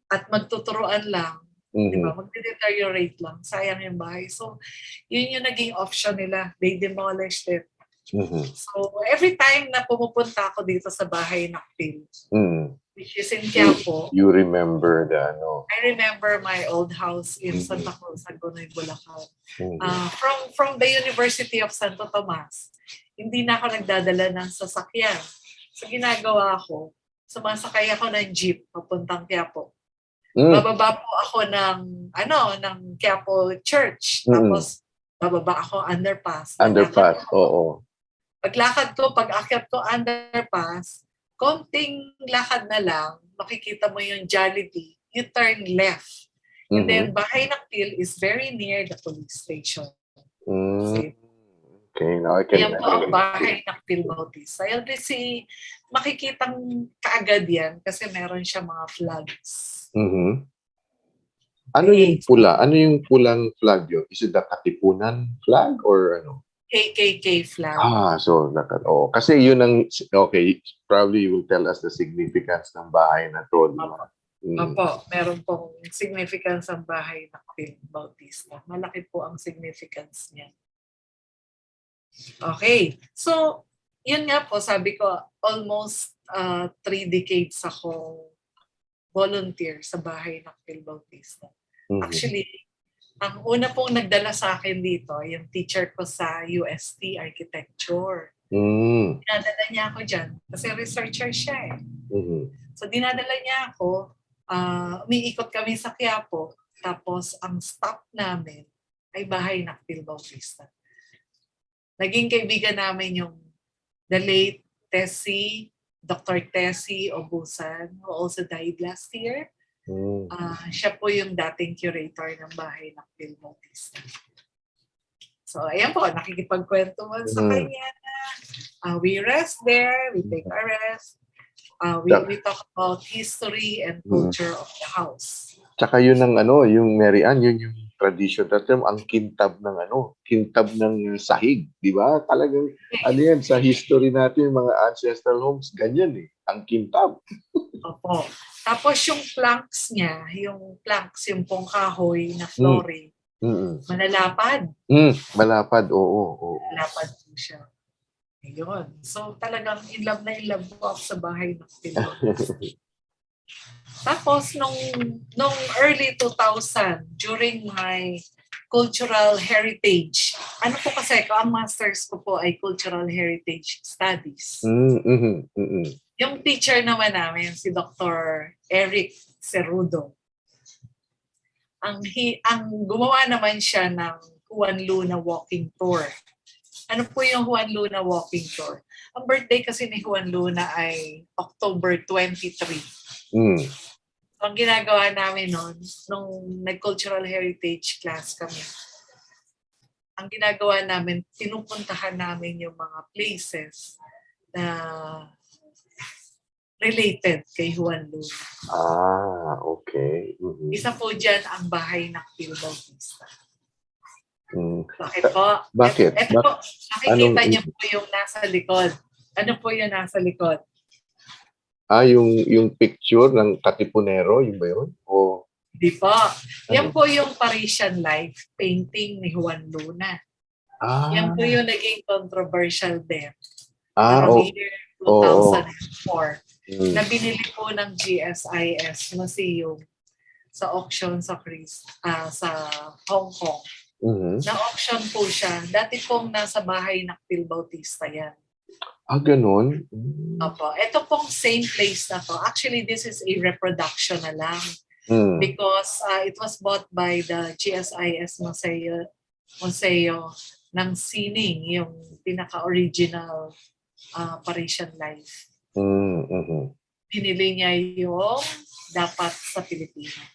at magtuturuan lang, di ba, magde-deteriorate lang, sayang yung bahay. So, yun yung naging option nila. They demolished it. So, every time na pumupunta ako dito sa bahay ng Phil, which is in Quiapo, You remember the ano? I remember my old house in Santa Cruz, Agonoy, Bulacan. From the University of Santo Tomas, hindi na ako nagdadala ng sasakyan. So ginagawa ko, sumasakay ako ng jeep papuntang Quiapo. Bababa po ako ng Quiapo Church. Tapos bababa ako underpass. Underpass, oo. Paglakad ko, pag-akyat ko underpass, konting lakad na lang, makikita mo yung Jollibee, you turn left. And then bahay ng Phil is very near the police station. Okay, now I can Yan po ang bahay ng Phil Bautista. Makikitang kaagad yan kasi meron siya mga flags. Ano yung pula? Ano yung pulang flag yun? Is it the Katipunan flag or ano? KKK flag. So kasi yun ang, okay, probably you will tell us the significance ng bahay na to. Opo, meron pong significance ang bahay ng Phil Bautista. Malaki po ang significance niya. Okay, so yun nga po, sabi ko, almost 3 decades ako volunteer sa bahay ng Phil Bautista. Actually, ang una pong nagdala sa akin dito, yung teacher ko sa UST Architecture. Dinadala niya ako dyan kasi researcher siya eh. So dinadala niya ako, umiikot kami sa Quiapo, tapos ang stop namin ay bahay ng Phil Bautista. Naging kaibigan namin yung the late Dr. Tessie Obusan, who also died last year. Siya po yung dating curator ng bahay ng Phil Bautista. So, ayan po, nakikipagkwentuhan sa kanya. We rest there, we take a rest. We talk about history and culture of the house. Tsaka yun ang yung Mary Ann, yun yung tradition na term, ang kintab ng sahig, di ba? Talagang, yan, sa history natin, yung mga ancestral homes, ganyan eh, ang kintab. Opo. Tapos yung planks niya, yung pong kahoy na flooring, malalapad. Malapad, oo. Malapad po siya. Ayun. So talagang in love po ako sa bahay ng Pilipinas. Tapos nung early 2000, during my cultural heritage, po kasi ang master's ko po ay cultural heritage studies. Yung teacher naman namin, si Dr. Eric Cerudo, ang gumawa naman siya ng Juan Luna walking tour. Ano po yung Juan Luna walking tour? Ang birthday kasi ni Juan Luna ay October 23. So, ang ginagawa namin nung nag-cultural heritage class kami, ang ginagawa namin, pinupuntahan namin yung mga places na related kay Juan Luna. Okay. Isa po dyan ang bahay ng Phil Bautista. Bakit po? Bakit? Ito po, nakikita niyo po yung nasa likod. Ano po yung nasa likod? Yung picture ng Katipunero, yun ba yun? O Di po. Yan po yung Parisian Life painting ni Juan Luna. Yan po yung naging controversial din. Year 2004. Na binili po ng GSIS Museum sa auction sa Hong Kong. Na-auction po siya. Dati pong nasa bahay ng Phil Bautista yan. Ganun? Opo. Ito pong same place na to. Actually, this is a reproduction na lang. because it was bought by the GSIS Museo ng Sining, yung pinaka-original Parisian Life. Pinili niya yung dapat sa Pilipinas.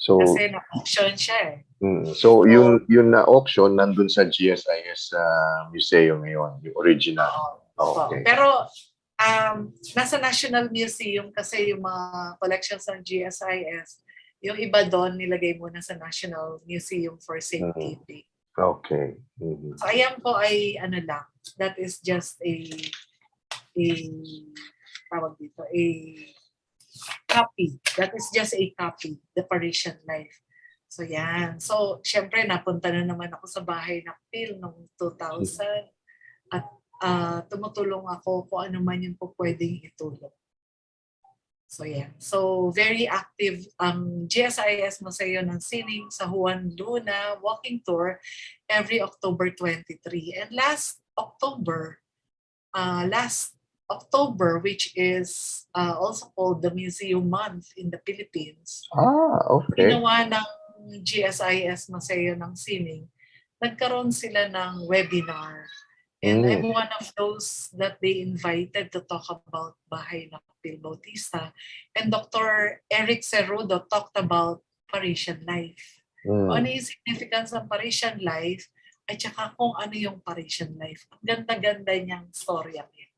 So, kasi na-auction siya eh. So, yung na-auction nandun sa GSIS Museo ngayon, yung original. Okay. Pero nasa National Museum kasi yung mga collections ng GSIS, yung iba doon nilagay muna sa National Museum for safekeeping. Okay. So ayan po ay ano lang, that is just a tawag dito, a copy. That is just a copy, the Parisian Life. So yan. So syempre napunta na naman ako sa bahay ng Phil noong 2000 at tumutulong ako kung ano man yung po pwedeng itulong. So yeah. So very active ang GSIS Museo ng Sining sa Juan Luna walking tour every October 23. And last October, which is also called the Museum Month in the Philippines. Okay. Ginawa ng GSIS Museo ng Sining, nagkaroon sila ng webinar. And I'm one of those that they invited to talk about Bahay ng Phil Bautista. And Dr. Eric Cerrudo talked about Parisian Life. Ano yung significance ng Parisian Life at saka kung ano yung Parisian Life. Ang ganda-ganda niyang storya niya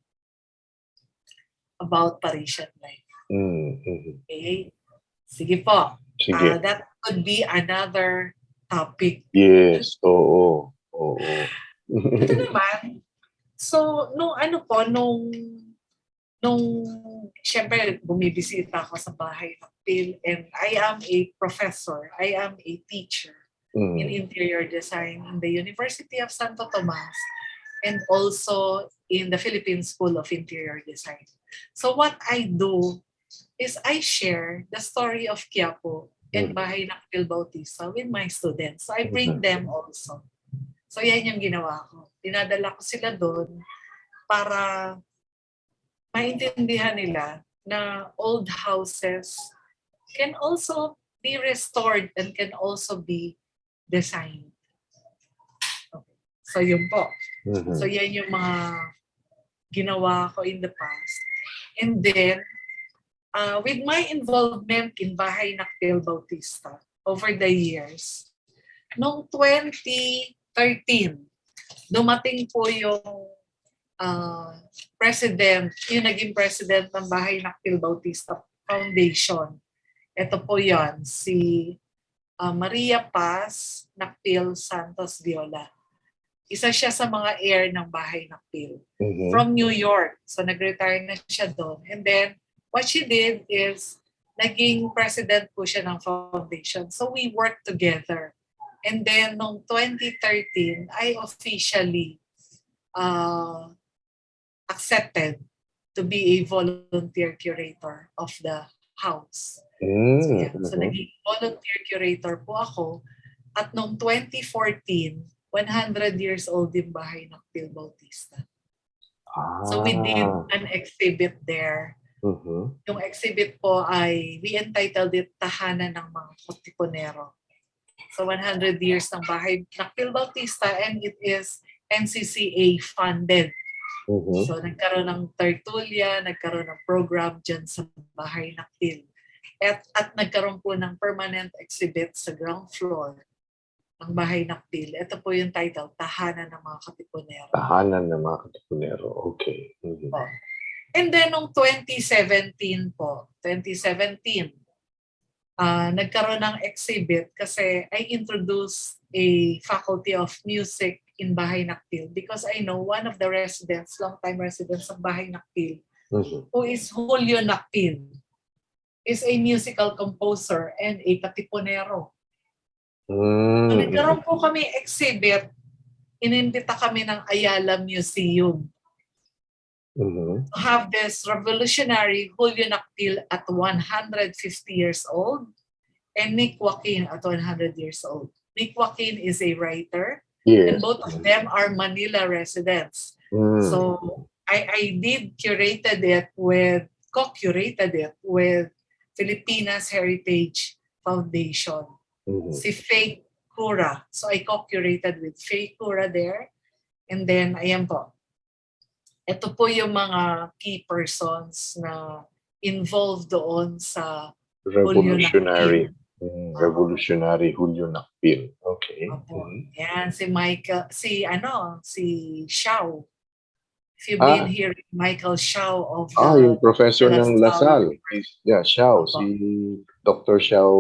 about Parisian Life. Okay? Sige po. Sige. That could be another topic. Yes. Oo. Ito naman, so, nung syempre, bumibisita ako sa bahay ng Phil and I am a professor, I am a teacher in interior design in the University of Santo Tomas and also in the Philippine School of Interior Design. So what I do is I share the story of Quiapo and Bahay ng Phil Bautista with my students. So I bring them also. So yan yung ginawa ko. Dinadala ko sila doon para maintindihan nila na old houses can also be restored and can also be designed. Okay. So yun po. So yan yung mga ginawa ko in the past. And then, with my involvement in Bahay ng Phil Bautista over the years, noong 2013, dumating po yung president, yung naging president ng Bahay ng Phil Bautista Foundation. Ito po yon, si Maria Paz Nakpil Santos Viola. Isa siya sa mga heir ng Bahay ng Phil from New York. So nag-retire na siya doon. And then, what she did is, naging president po siya ng foundation. So we worked together. And then, noong 2013, I officially accepted to be a volunteer curator of the house. So naging volunteer curator po ako. At noong 2014, 100 years old yung Bahay ng Phil Bautista. So we did an exhibit there. Yung exhibit po ay, we entitled it Tahanan ng mga Katipunero. So 100 years ng Bahay ng Phil Bautista and it is NCCA funded. So nagkaroon ng tertulia, nagkaroon ng program dyan sa Bahay ng Phil. At nagkaroon po ng permanent exhibit sa ground floor ng Bahay ng Phil. Ito po yung title, Tahanan ng mga Katipunero. Tahanan ng mga Katipunero, okay. And then, noong 2017 po, nagkaroon ng exhibit kasi I introduced a faculty of music in Bahay ng Phil because I know one of the residents, long-time residents ng Bahay ng Phil, who is Julio Nakpil, is a musical composer and a katipunero. So, nagkaroon po kami exhibit, inimbita kami ng Ayala Museum to have this revolutionary Julio Nakpil at 150 years old and Nick Joaquin at 100 years old. Nick Joaquin is a writer and both of them are Manila residents. So I co-curated it with Filipinas Heritage Foundation. Si Faye Cura. So I co-curated with Faye Cura there. And then, ayan po. Ito po yung mga key persons na involved doon sa Revolutionary. Revolutionary Julio Nakpil. Okay. Opo. Yan, si Michael, si Xiao. If you've been hearing Michael Xiao of yung professor de La ng Salle. Lasal. Yeah, Xiao. Opo. Si Dr. Xiao,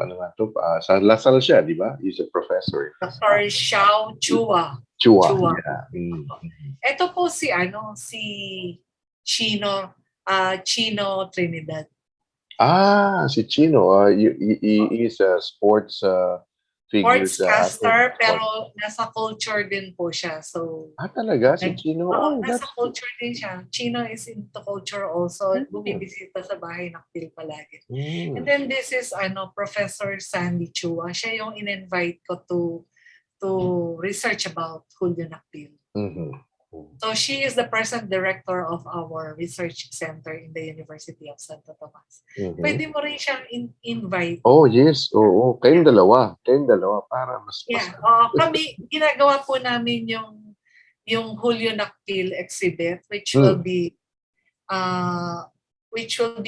ano nga to? Sa Lasal siya, di ba? He's a professor. Dr. Xiao Chua. Chua. Chua. Yeah. Ito po si Chino Trinidad. Si Chino. He is a sports figure. Sportscaster, pero nasa culture din po siya. So, talaga? Si Chino? nasa culture din siya. Chino is into culture also. Bumibisita sa bahay ng Phil palagi. And then this is Professor Sandy Chua. Siya yung in-invite ko to research about Julio Nakpil. So she is the present director of our research center in the University of Santo Tomas. Pwede mo rin siyang invite. Oh, yes. Oo. Kayong dalawa. Para mas... Yeah. Kami, ginagawa po namin yung Julio Nakpil exhibit, which will be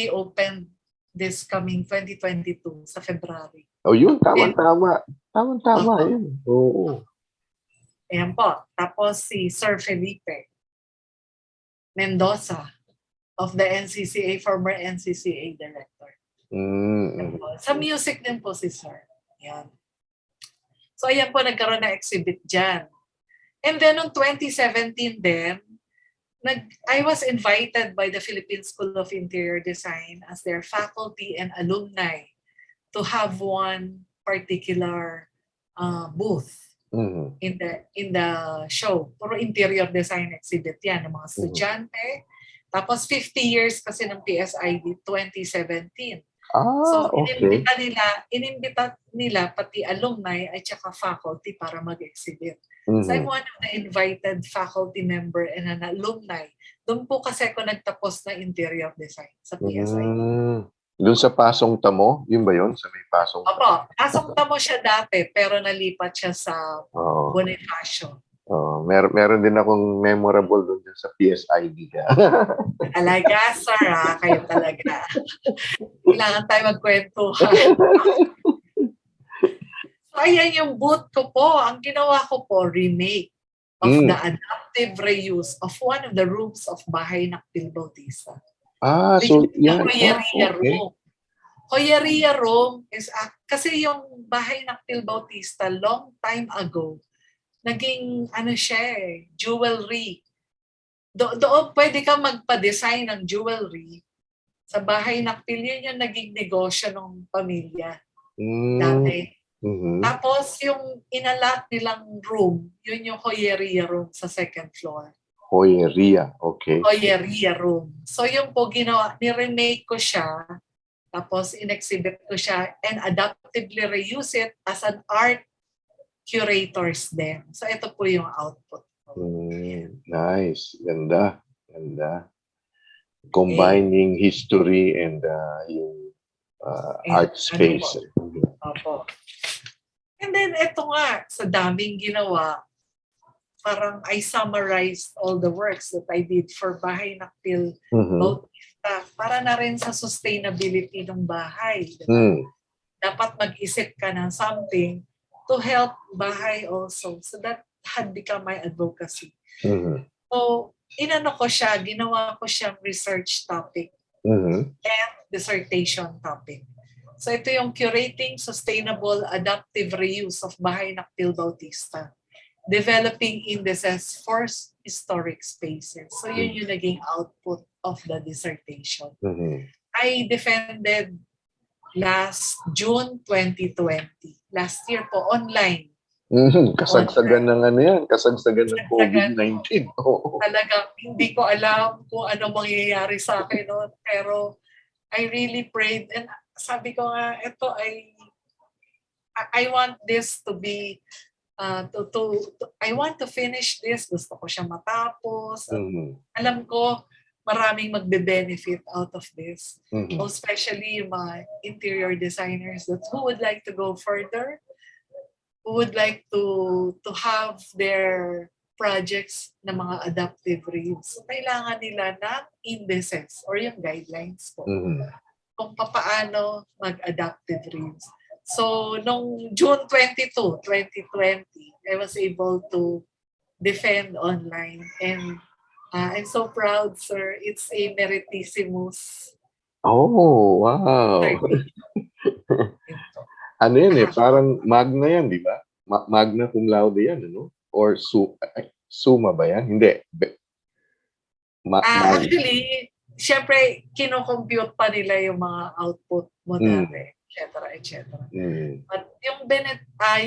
opened this coming 2022 sa February. Yun. Tama-tama. Tama-tama yun. Oo. Ayan po. Tapos si Sir Felipe Mendoza of the NCCA, former NCCA director. Sa music din po si Sir. Ayan. So ayan po, nagkaroon na exhibit dyan. And then noong 2017 din, I was invited by the Philippine School of Interior Design as their faculty and alumni to have one particular booth in the show. Puro interior design exhibit yan ng mga estudyante. Tapos 50 years kasi ng PSID 2017. So inimbita nila pati alumni at saka faculty para mag-exhibit. So I'm one of the invited faculty member and an alumni. Doon po kasi ako nagtapos na interior design sa PSID. Doon sa Pasong Tamo? Yun ba yun? Sa may Pasong Tamo? Opo. Pasong Tamo siya dati, pero nalipat siya sa Bonifacio. Meron din akong memorable doon sa PSID. Talaga, sir, kayo talaga. Kailangan tayo magkwentuhan. So, ayan yung booth ko po. Ang ginawa ko po, remake of the adaptive reuse of one of the rooms of Bahay Nakpil Bautista. So yan. Joyeria room. Joyeria room is kasi yung Bahay Nakpil Bautista long time ago, naging jewelry. Doon pwede ka magpa-design ng jewelry sa Bahay Nakpil. Yun yung naging negosyo ng pamilya dati. Tapos yung inalat nilang room, yun yung joyeria room sa second floor. Joyeria, okay. Joyeria room. So yung po ginawa, ni-remake ko siya, tapos in-exhibit ko siya and adaptively reuse it as an art curators din. So ito po yung output. Nice. Ganda. Combining history and yung art space. Opo. And then ito nga, sa daming ginawa, parang I summarized all the works that I did for Bahay Nakpil Bautista para na rin sa sustainability ng bahay. Diba? Dapat mag-isip ka ng something to help bahay also. So that had become my advocacy. So, ginawa ko siyang research topic and dissertation topic. So ito yung curating sustainable adaptive reuse of Bahay Nakpil Bautista. Developing indices for historic spaces. So yun yung naging output of the dissertation. I defended last June 2020. Last year po, online. Kasagsagan ng kasagsagan ng COVID-19. Talagang hindi ko alam kung ano mangyayari sa akin noon. Pero I really prayed and sabi ko nga, I want this to be I want to finish this. Gusto ko siya matapos. Alam ko, maraming magbe-benefit out of this. Mhm. Especially yung mga interior designers that who would like to go further, who would like to have their projects na mga adaptive reuse. So, kailangan nila ng indices or yung guidelines po Mhm. kung papaano mag-adaptive reuse. So, nung June 22, 2020, I was able to defend online. And I'm so proud, sir. It's a Meritissimus Oh, wow. certificate. Ano yan eh, Nakaka- parang magna yan, di ba? Magna cum laude yan, ano? Or summa ba yan? Hindi. Actually, syempre, kinocompute pa nila yung mga output mo dati, etc. Mm. But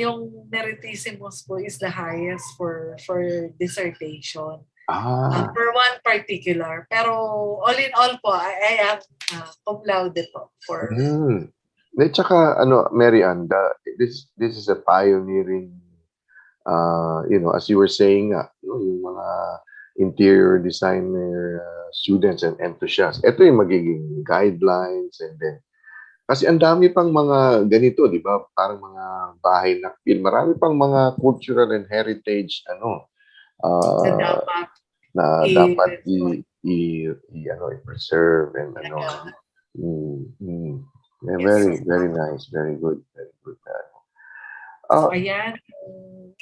yung Meritissimus po is the highest for dissertation. For one particular. Pero all in all po, I am cum laude po for... At saka, Mary Ann, this is a pioneering, as you were saying, yung mga interior designer students and enthusiasts. Ito yung magiging guidelines and then, kasi ang dami pang mga ganito, di ba? Parang mga bahay na marami pang mga cultural and heritage, na dapat i-preserve and Yeah, Yes. very nice, very good. So, ayan,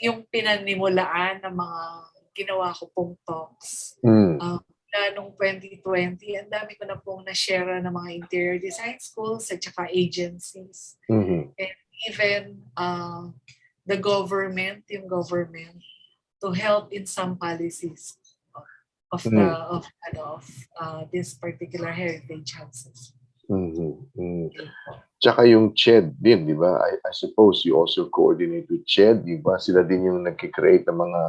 yung pinanimulaan ng mga ginawa ko pong talks. Mula nung 2020, ang dami ko na pong na-share ng mga interior design schools at saka agencies. And even the government, to help in some policies of this particular heritage houses. Tsaka yung CHED din, di ba? I suppose you also coordinate with CHED, di ba? Sila din yung nag-create ng mga,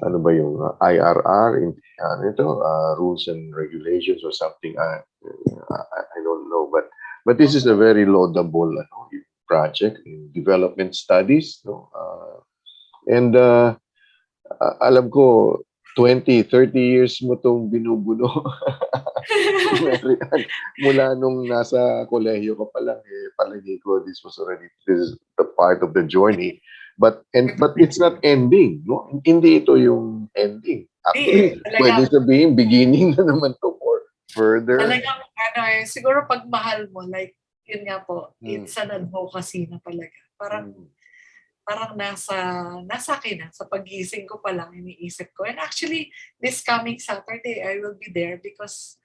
ano ba yung IRR, rules and regulations or something. I don't know. But this is a very laudable project in development studies. No? And alam ko, 20, 30 years mo itong binubuno. Mula nung nasa kolehiyo ka pa lang, palagi ko, this is the part of the journey. But it's not ending. No? Hindi ito yung ending. Actually, pwede sabihin, beginning na naman to for further. Talagang, siguro pag mahal mo, like, yun nga po, it's an advocacy na talaga. Parang nasa akin na, sa pagising ko pa lang, iniisip ko. And actually, this coming Saturday, I will be there because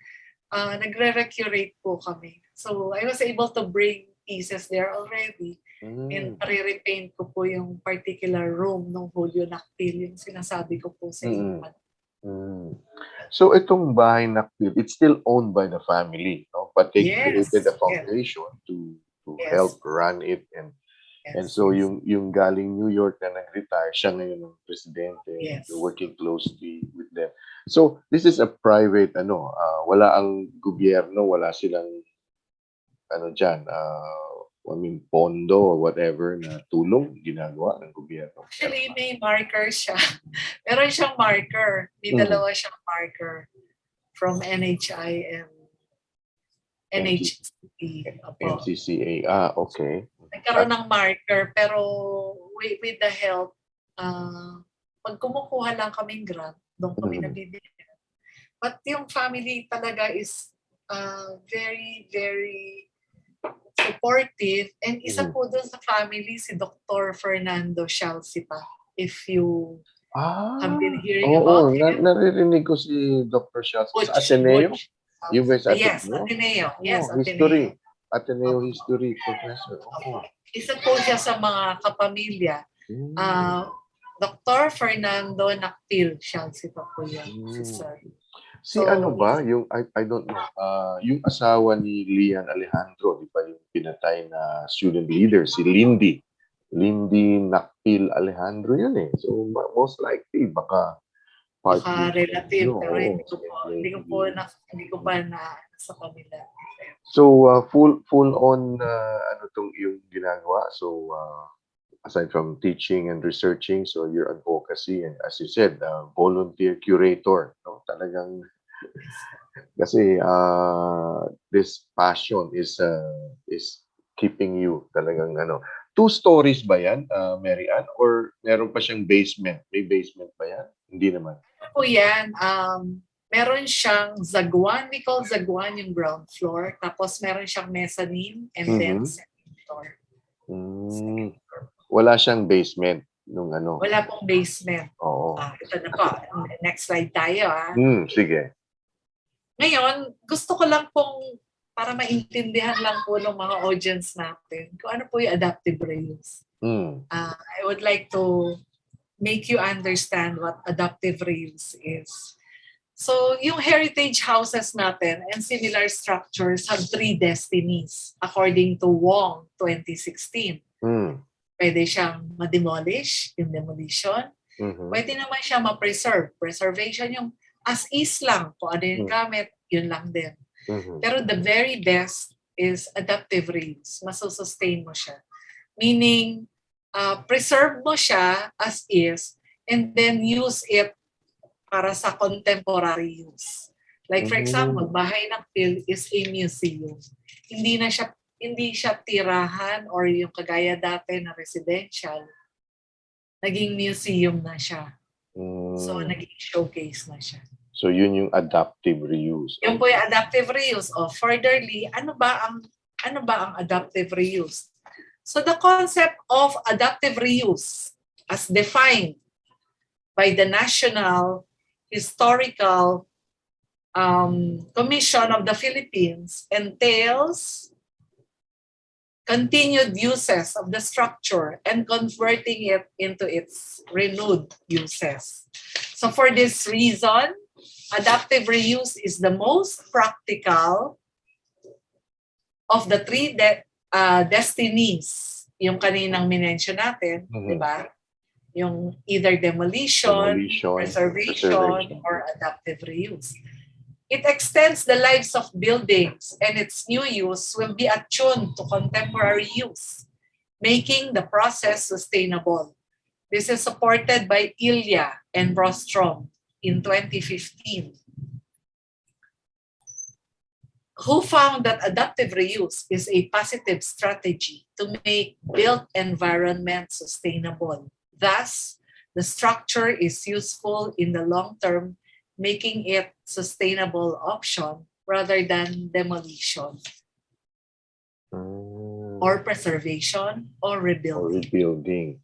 nagre-recurate po kami. So, I was able to bring pieces there already. And re-repaint ko po yung particular room ng Julio Nactil, yung sinasabi ko po sa inyo. So, itong bahay Nactil, it's still owned by the family, no? But they created a foundation to help run it and so yung galing New York na nag-retire, siya ngayon ang presidente, working closely with them. So this is a private wala ang gobyerno, wala silang pondo or whatever na tulong ginagawa ng gobyerno. Actually, may marker siya. Meron siyang marker. May dalawa siyang marker from NHI and NHCA. NCCA. Okay. Nagkaroon ng marker, pero with the help, pag kumukuha lang kaming grant, doon kami nabibigyan. But yung family talaga is very, very supportive. And isa po doon sa family, si Dr. Fernando Shalsipa. If you have been hearing about him. Naririnig ko si Dr. Shalsipa. Sa Ateneo? Yes, Ateneo. Yes, History. Ateneo History Professor. Isa po siya sa mga kapamilya. Dr. Fernando Nactil Shalsipa po yan, si Sir. Yung, I don't know, yung asawa ni Lian Alejandro, di ba yung pinatay na student leader, si Lindy Nactil Alejandro yun eh. So, most likely, baka relative, pero hindi ko pa na sa kanila. So, full on, yung ginagawa. So, aside from teaching and researching, so your advocacy and as you said, volunteer curator, no? Talagang Kasi this passion is keeping you talagang ano. 2 stories ba yan, Mary Ann? Or meron pa siyang basement? May basement ba yan? Hindi naman. Po yan, meron siyang zaguan, we call zaguan yung ground floor, tapos meron siyang mezzanine and then second floor. Wala siyang basement nung ano. Wala pong basement. Oo. Ito na po, next slide tayo. Sige. Ngayon, gusto ko lang pong para maintindihan lang po ng mga audience natin kung ano po yung adaptive reuse. I would like to make you understand what adaptive reuse is. So, yung heritage houses natin and similar structures have 3 destinies according to Wong 2016. Pwede siyang ma-demolish, yung demolition. Pwede naman siya ma-preserve. Preservation yung as is lang. Kung ano yung gamit, yun lang din. Pero the very best is adaptive reuse. Masusustain mo siya. Meaning, preserve mo siya as is and then use it para sa contemporary use. Like for example, bahay ng Phil is a museum. Hindi siya tirahan or yung kagaya dati na residential. Naging museum na siya. So naging showcase na siya. So yun yung adaptive reuse. Yung po yung adaptive reuse. Furtherly, ano ba ang adaptive reuse? So the concept of adaptive reuse as defined by the National Historical Commission of the Philippines entails continued uses of the structure and converting it into its renewed uses. So for this reason, adaptive reuse is the most practical of the 3 destinies. Yung kaninang minention natin, di ba? Yung either demolition, preservation, or adaptive reuse. It extends the lives of buildings and its new use will be attuned to contemporary use, making the process sustainable. This is supported by Ilya and Brostrom in 2015, who found that adaptive reuse is a positive strategy to make built environment sustainable. Thus, the structure is useful in the long term, making it sustainable option rather than demolition or preservation or rebuilding.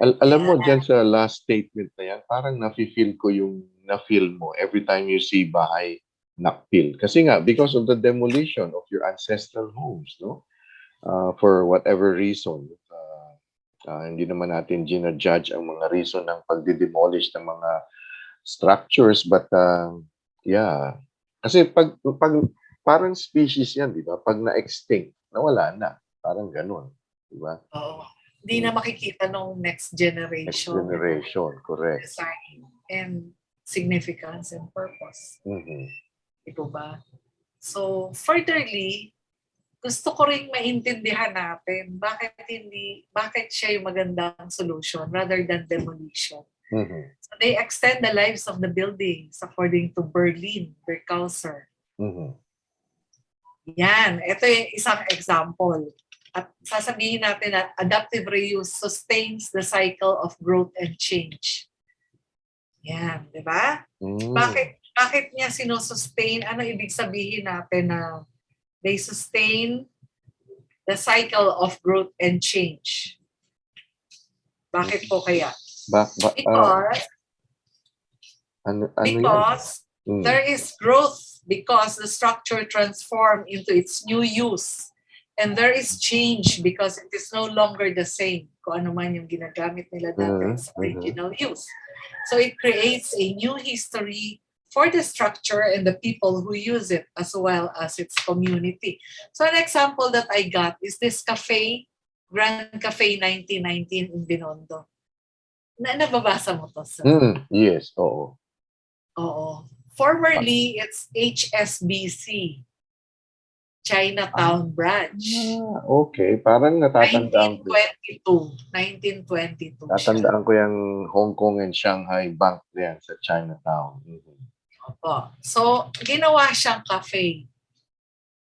Alam mo, dyan sa last statement na yan, parang nafe-feel ko yung na-feel mo every time you see bahay nakpil. Kasi nga, because of the demolition of your ancestral homes, no? For whatever reason, hindi naman natin gina-judge ang mga reason ng pagdi-demolish ng mga structures, but yeah. Kasi pag parang species yan, di ba? Pag na-extinct, nawala na. Parang ganun, di ba? Oo. Hindi na makikita nung next generation. Next generation, correct. Design and significance and purpose. Ito ba? So, furtherly, gusto ko ring maintindihan natin bakit siya yung magandang solution rather than demolition. So they extend the lives of the buildings according to Berkauser. Yan, ito yung isang example. At sasabihin natin na adaptive reuse sustains the cycle of growth and change. Yan, di ba? Bakit niya sinusustain? Ano ibig sabihin natin na they sustain the cycle of growth and change? Bakit po kaya? Because there is growth because the structure transformed into its new use. And there is change because it is no longer the same kung ano man yung ginagamit nila dati sa original use. So it creates a new history for the structure and the people who use it as well as its community. So an example that I got is this cafe, Grand Cafe 1919 in Binondo. Nababasa mo to, sir? Yes, oo. Oo. Formerly, it's HSBC. Chinatown branch. Okay, parang natatandaan ko. 1922. Tatandaan ko yung Hong Kong and Shanghai Bank yan sa Chinatown. Opo. So, ginawa siyang cafe.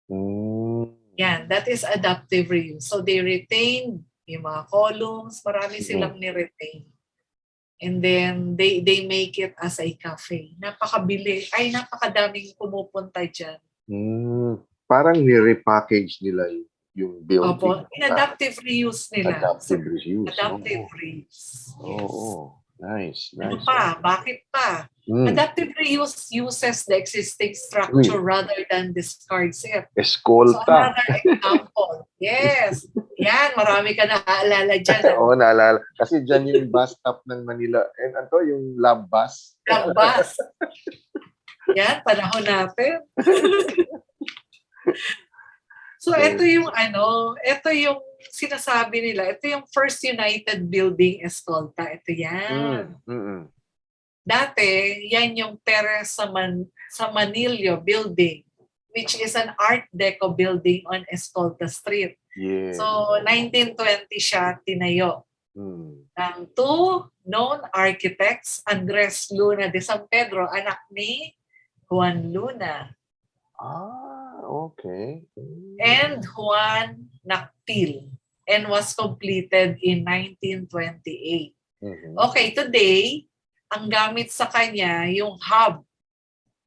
Mm. Yan, that is adaptive reuse. So, they retained yung mga columns, marami silang ni-retain. And then, they make it as a cafe. Napakadaming pumupunta dyan. Parang ni-repackage nila yung building. Opo, in adaptive reuse nila. Adaptive reuse. Adaptive reuse. Oo. Nice. Ano pa? Bakit pa? Mm. Adaptive reuse uses the existing structure rather than discards it. So Escolta. another example. Yes. Yan, marami ka naaalala dyan. Oo, naalala. Kasi dyan yung bus stop ng Manila. And ano yung lab bus? Lambas. Yan, panahon natin. So ito yung sinasabi nila, ito yung first United Building Escolta. Ito yan. Dati, yan yung sa Manilio Building, which is an Art Deco building on Escolta Street. Yeah. So, 1920 siya tinayo. Ng two known architects, Andres Luna de San Pedro, anak ni Juan Luna. Okay. And Juan Nactil, and was completed in 1928. Okay, today, ang gamit sa kanya yung hub,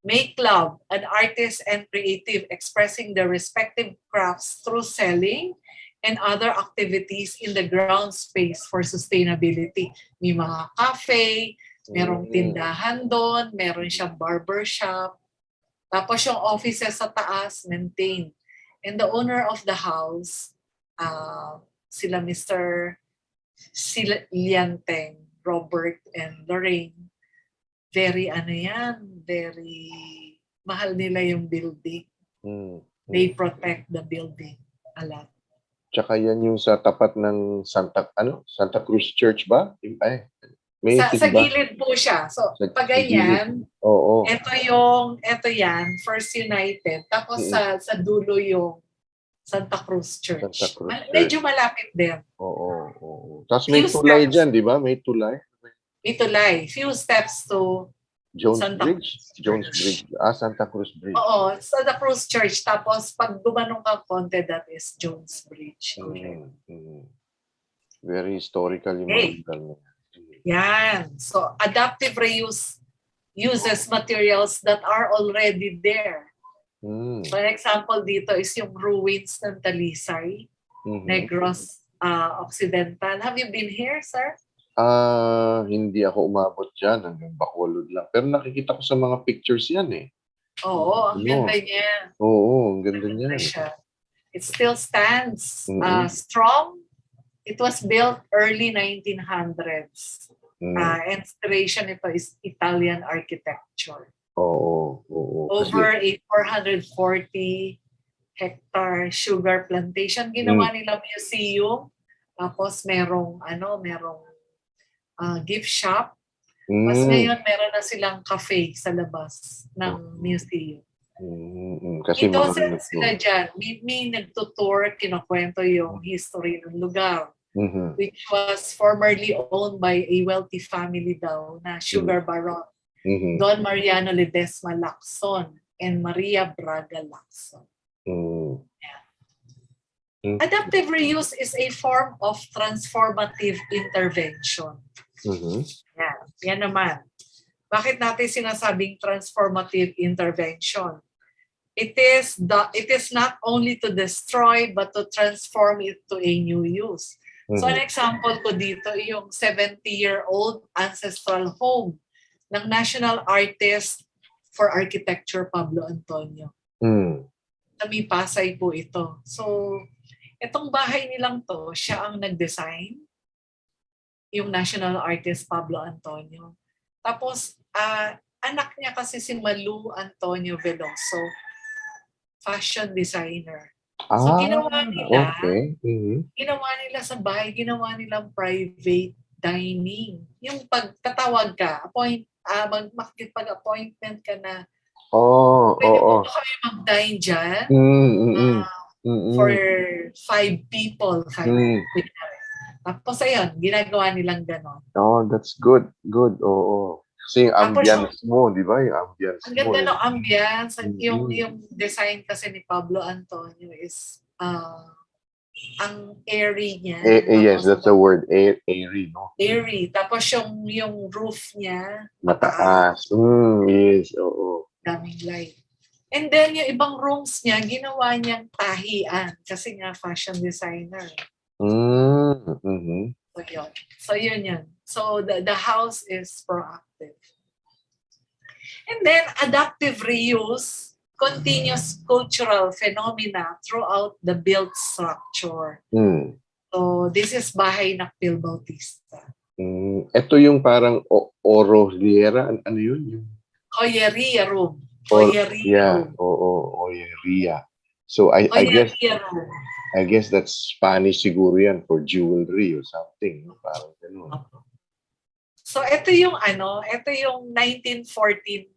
make love, an artist and creative expressing their respective crafts through selling and other activities in the ground space for sustainability. May mga cafe, merong tindahan doon, meron siyang barbershop, tapos yung offices sa taas, maintained. And the owner of the house, sila Mr. Lianteng, Robert and Lorraine, very mahal nila yung building. They protect the building a lot. Tsaka yan yung sa tapat ng Santa Cruz Church ba? Sa gilid po siya. So, pag ganyan, ito yan, First United, tapos sa dulo yung Santa Cruz Church. Medyo malapit din. Oo. Tapos may tulay dyan, di ba? May tulay. May tulay. Few steps to Santa Cruz. Santa Cruz Bridge. Oo, Santa Cruz Church. Tapos pag gumanong ka konti, that is Jones Bridge. Very historical yung mga lugar niya. Yan. So, adaptive reuse uses materials that are already there. So, an example dito is yung ruins ng Talisay, Negros Occidental. Have you been here, sir? Hindi ako umabot dyan, hanggang Bacolod lang. Pero nakikita ko sa mga pictures yan eh. Oo, ang ganda niya. Oo, ang ganda niya. It still stands strong. It was built early 1900s. Inspiration ito is Italian architecture. Over a 440 hectare sugar plantation. Ginawa nila museum. Tapos merong gift shop. Mas ngayon meron na silang cafe sa labas ng museum. Kasi May sila dyan. May nagtutour, kinukwento yung history ng lugar. Which was formerly owned by a wealthy family daw na sugar baron. Don Mariano Ledesma Lacson and Maria Braga Lacson. Adaptive reuse is a form of transformative intervention. Yan naman. Bakit natin sinasabing transformative intervention? It is not only to destroy but to transform it to a new use. So an example ko dito yung 70-year-old ancestral home ng National Artist for Architecture Pablo Antonio. Kami Pasay po ito. So itong bahay nilang to, siya ang nag-design, yung National Artist Pablo Antonio. Tapos anak niya kasi si Malu Antonio Veloso, fashion designer. So ginawa nila sa bahay, ginawa nilang private dining. Yung pagtatawag ka, makikipag-appointment ka na, pwede mo ba kami mag-dine dyan? For 5 people. Tapos ayun, ginagawa nilang ganon. That's good. Good, oo. Kasi yung Tapos ambience mo, di ba? Yung ambience ang mo ganda eh. ng ambience. Mhm. Yung design kasi ni Pablo Antonio is ang airy niya. Yes, Tapos that's the word. Airy, no? airy. Tapos yung roof niya, mataas. Mataas. Yes, oo. Daming light. And then yung ibang rooms niya, ginawa niyang tahian. Kasi nga fashion designer. Mhm. So yun. So yun yun. So the house is proactive. And then adaptive reuse, continuous cultural phenomena throughout the built structure. Mm. So this is Bahay Nakpil Bautista. Ito yung parang Oroliera, ano yun? Yung Joyeria room. or Joyeria yeah, room. Orieria. So I guess Joyeria room. that's Spanish siguro yan for jewelry or something, no? Parang ganun. So ito yung 1914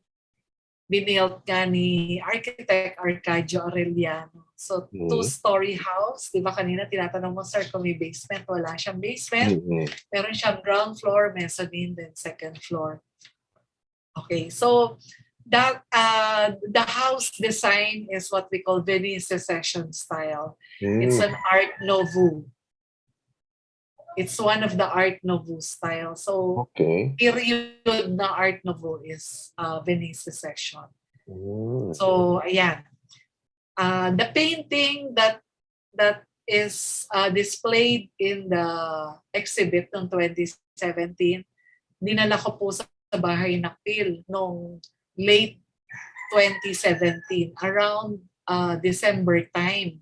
binilt nga ni architect Arcadio Arellano. So two-story house, di ba kanina tinatanong mo, sir, kung may basement, wala siyang basement. Meron siyang ground floor, mezzanine, then second floor. Okay, so that the house design is what we call Venice Secession style. It's an Art Nouveau. It's one of the Art Nouveau style. So, period na Art Nouveau is Venice Secession. So, ayan. The painting that is displayed in the exhibit noong 2017, dinala ko po sa Bahay Nakpil noong late 2017, around December time.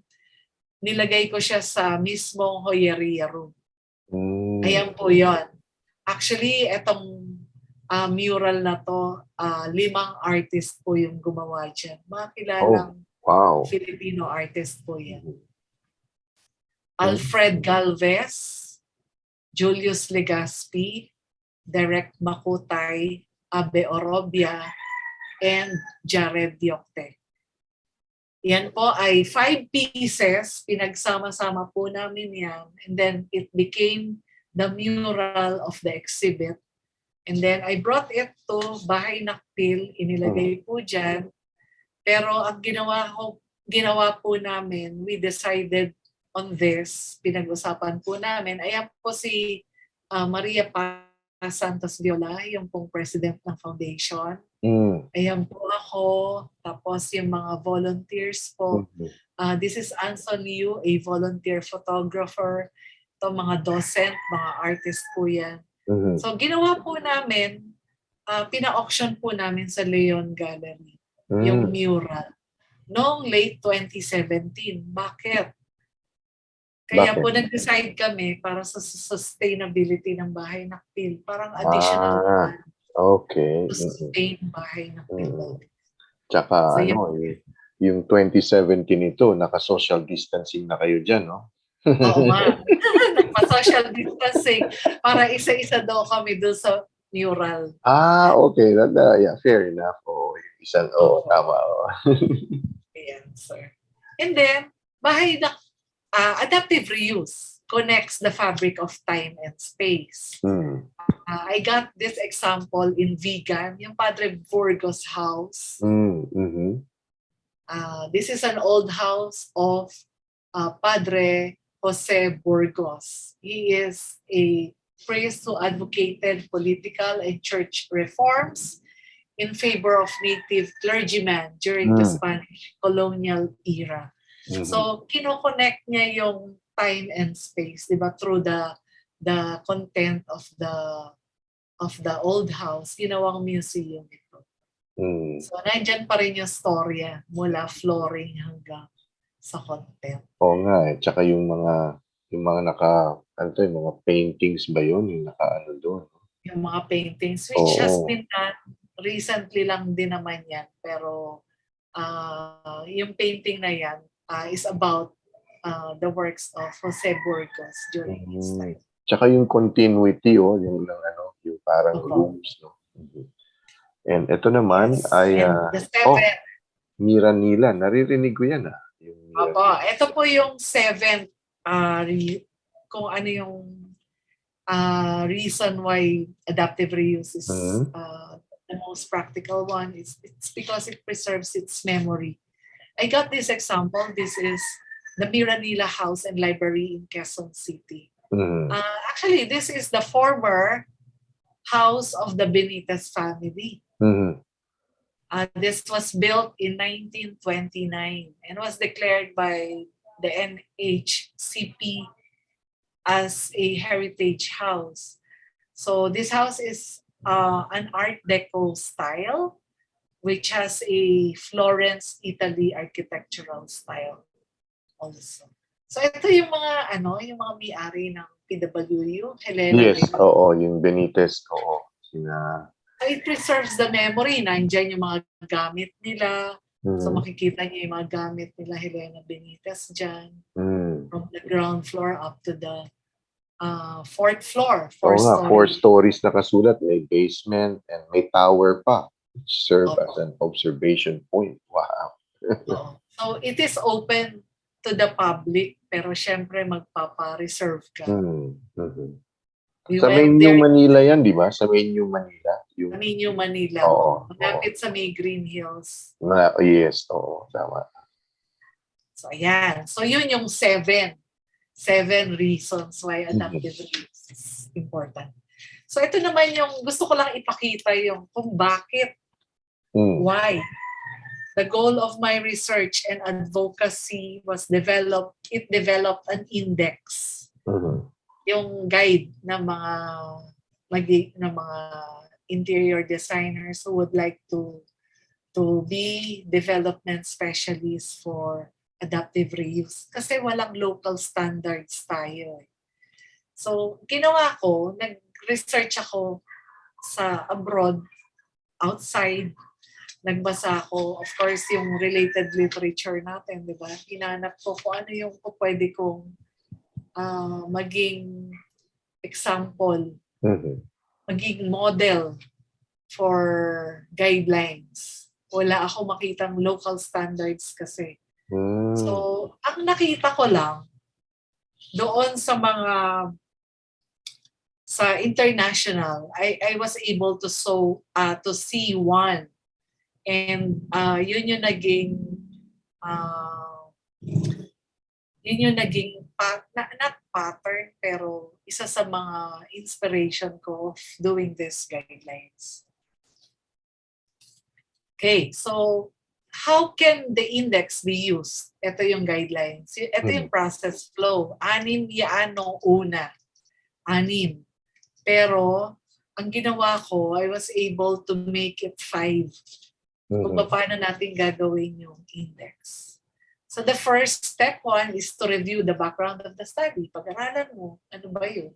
Nilagay ko siya sa mismong joyeria room. Ayan po yun. Actually, etong mural na to, 5 artist po yung gumawa dyan. Mga kilalang Filipino artist po yan. Alfred Galvez, Julius Legaspi, Derek Makutay, Abe Orobia, and Jared Diokte. Yan po ay 5 pieces, pinagsama-sama po namin yan, and then it became the mural of the exhibit. And then I brought it to Bahay Nakpil, inilagay po dyan. Pero ang ginawa po namin, we decided on this, pinag-usapan po namin, ayan po si Maria Santos Viola, yung pong president ng foundation. Ayan po ako, tapos yung mga volunteers po. This is Anson Yu, a volunteer photographer. Ito mga docent, mga artist po yan. So ginawa po namin, pina-auction po namin sa Leon Gallery, yung mural, noong late 2017. Bakit? Kaya po nag-decide kami para sa sustainability ng Bahay Nakpil. Parang additional naman. Okay. To sustain Bahay Nakpil. Tsaka so, yung 2017 ito, naka-social distancing na kayo dyan, no? Oo nga. Nagpa-social distancing para isa-isa daw kami doon sa mural. Okay. Yeah, fair enough. Tama. Ayan, sir. And then, adaptive reuse connects the fabric of time and space. I got this example in Vegan, yung Padre Burgos house. This is an old house of Padre Jose Burgos. He is a priest who advocated political and church reforms in favor of native clergymen during the Spanish colonial era. So, kinoconnect niya yung time and space, di ba? Through the content of the old house, ginawang museum ito. So, nandyan pa rin yung storya mula flooring hanggang sa content. Oo nga eh. Tsaka yung mga mga paintings ba yun? Yung naka-ano doon? Yung mga paintings, which has been done recently lang din naman yan. Pero yung painting na yan is about the works of Jose Burgos during his time. Tsaka yung continuity, yung parang rooms, no? And ito naman ay Miranila. Naririnig ko yan, Opo, ito po yung 7th kung ano yung reason why adaptive reuse is most practical one. It's because it preserves its memory. I got this example. This is the Miranila House and Library in Quezon City. Actually, this is the former house of the Benitez family. This was built in 1929 and was declared by the NHCP as a heritage house. So this house is an Art Deco style, which has a Florence, Italy architectural style also. So ito yung mga yung mga may-ari ng PWU, Helena. Yes, oo, yung Benitez, oo. So it preserves the memory. Nandiyan yung mga gamit nila. So makikita niyo yung mga gamit nila Helena Benitez dyan. From the ground floor up to the fourth floor. Four stories nakasulat. May basement and may tower pa. Serve as an observation point. Wow. So it is open to the public, pero syempre magpapa-reserve ka. Sa Main Manila yan, di ba? Sa Main Manila. Sa Main Manila. Malapit sa may Green Hills. Yes, oo. Tama. So ayan. So yun yung 7 reasons why adaptive reuse is important. So ito naman yung gusto ko lang ipakita yung kung bakit. Why? The goal of my research and advocacy was developed an index. Yung guide ng mga interior designers who would like to be development specialists for adaptive reuse. Kasi walang local standards tayo. So, ginawa ko, nag-research ako sa abroad, outside, nagbasa ako, of course, yung related literature natin, di ba? Hinanap ko kung ano yung pwede kong maging example, maging model for guidelines. Wala ako makitang local standards kasi. So, ang nakita ko lang, doon sa sa international, I was able to see one. And yun yung naging not pattern, pero isa sa mga inspiration ko of doing these guidelines. Okay, so how can the index be used? Ito yung guidelines. Ito yung process flow. 6 yan nung una. 6. Pero ang ginawa ko, I was able to make it 5. Kung paano natin gagawin yung index. So the first step 1 is to review the background of the study. Pag-aralan mo, ano ba yun?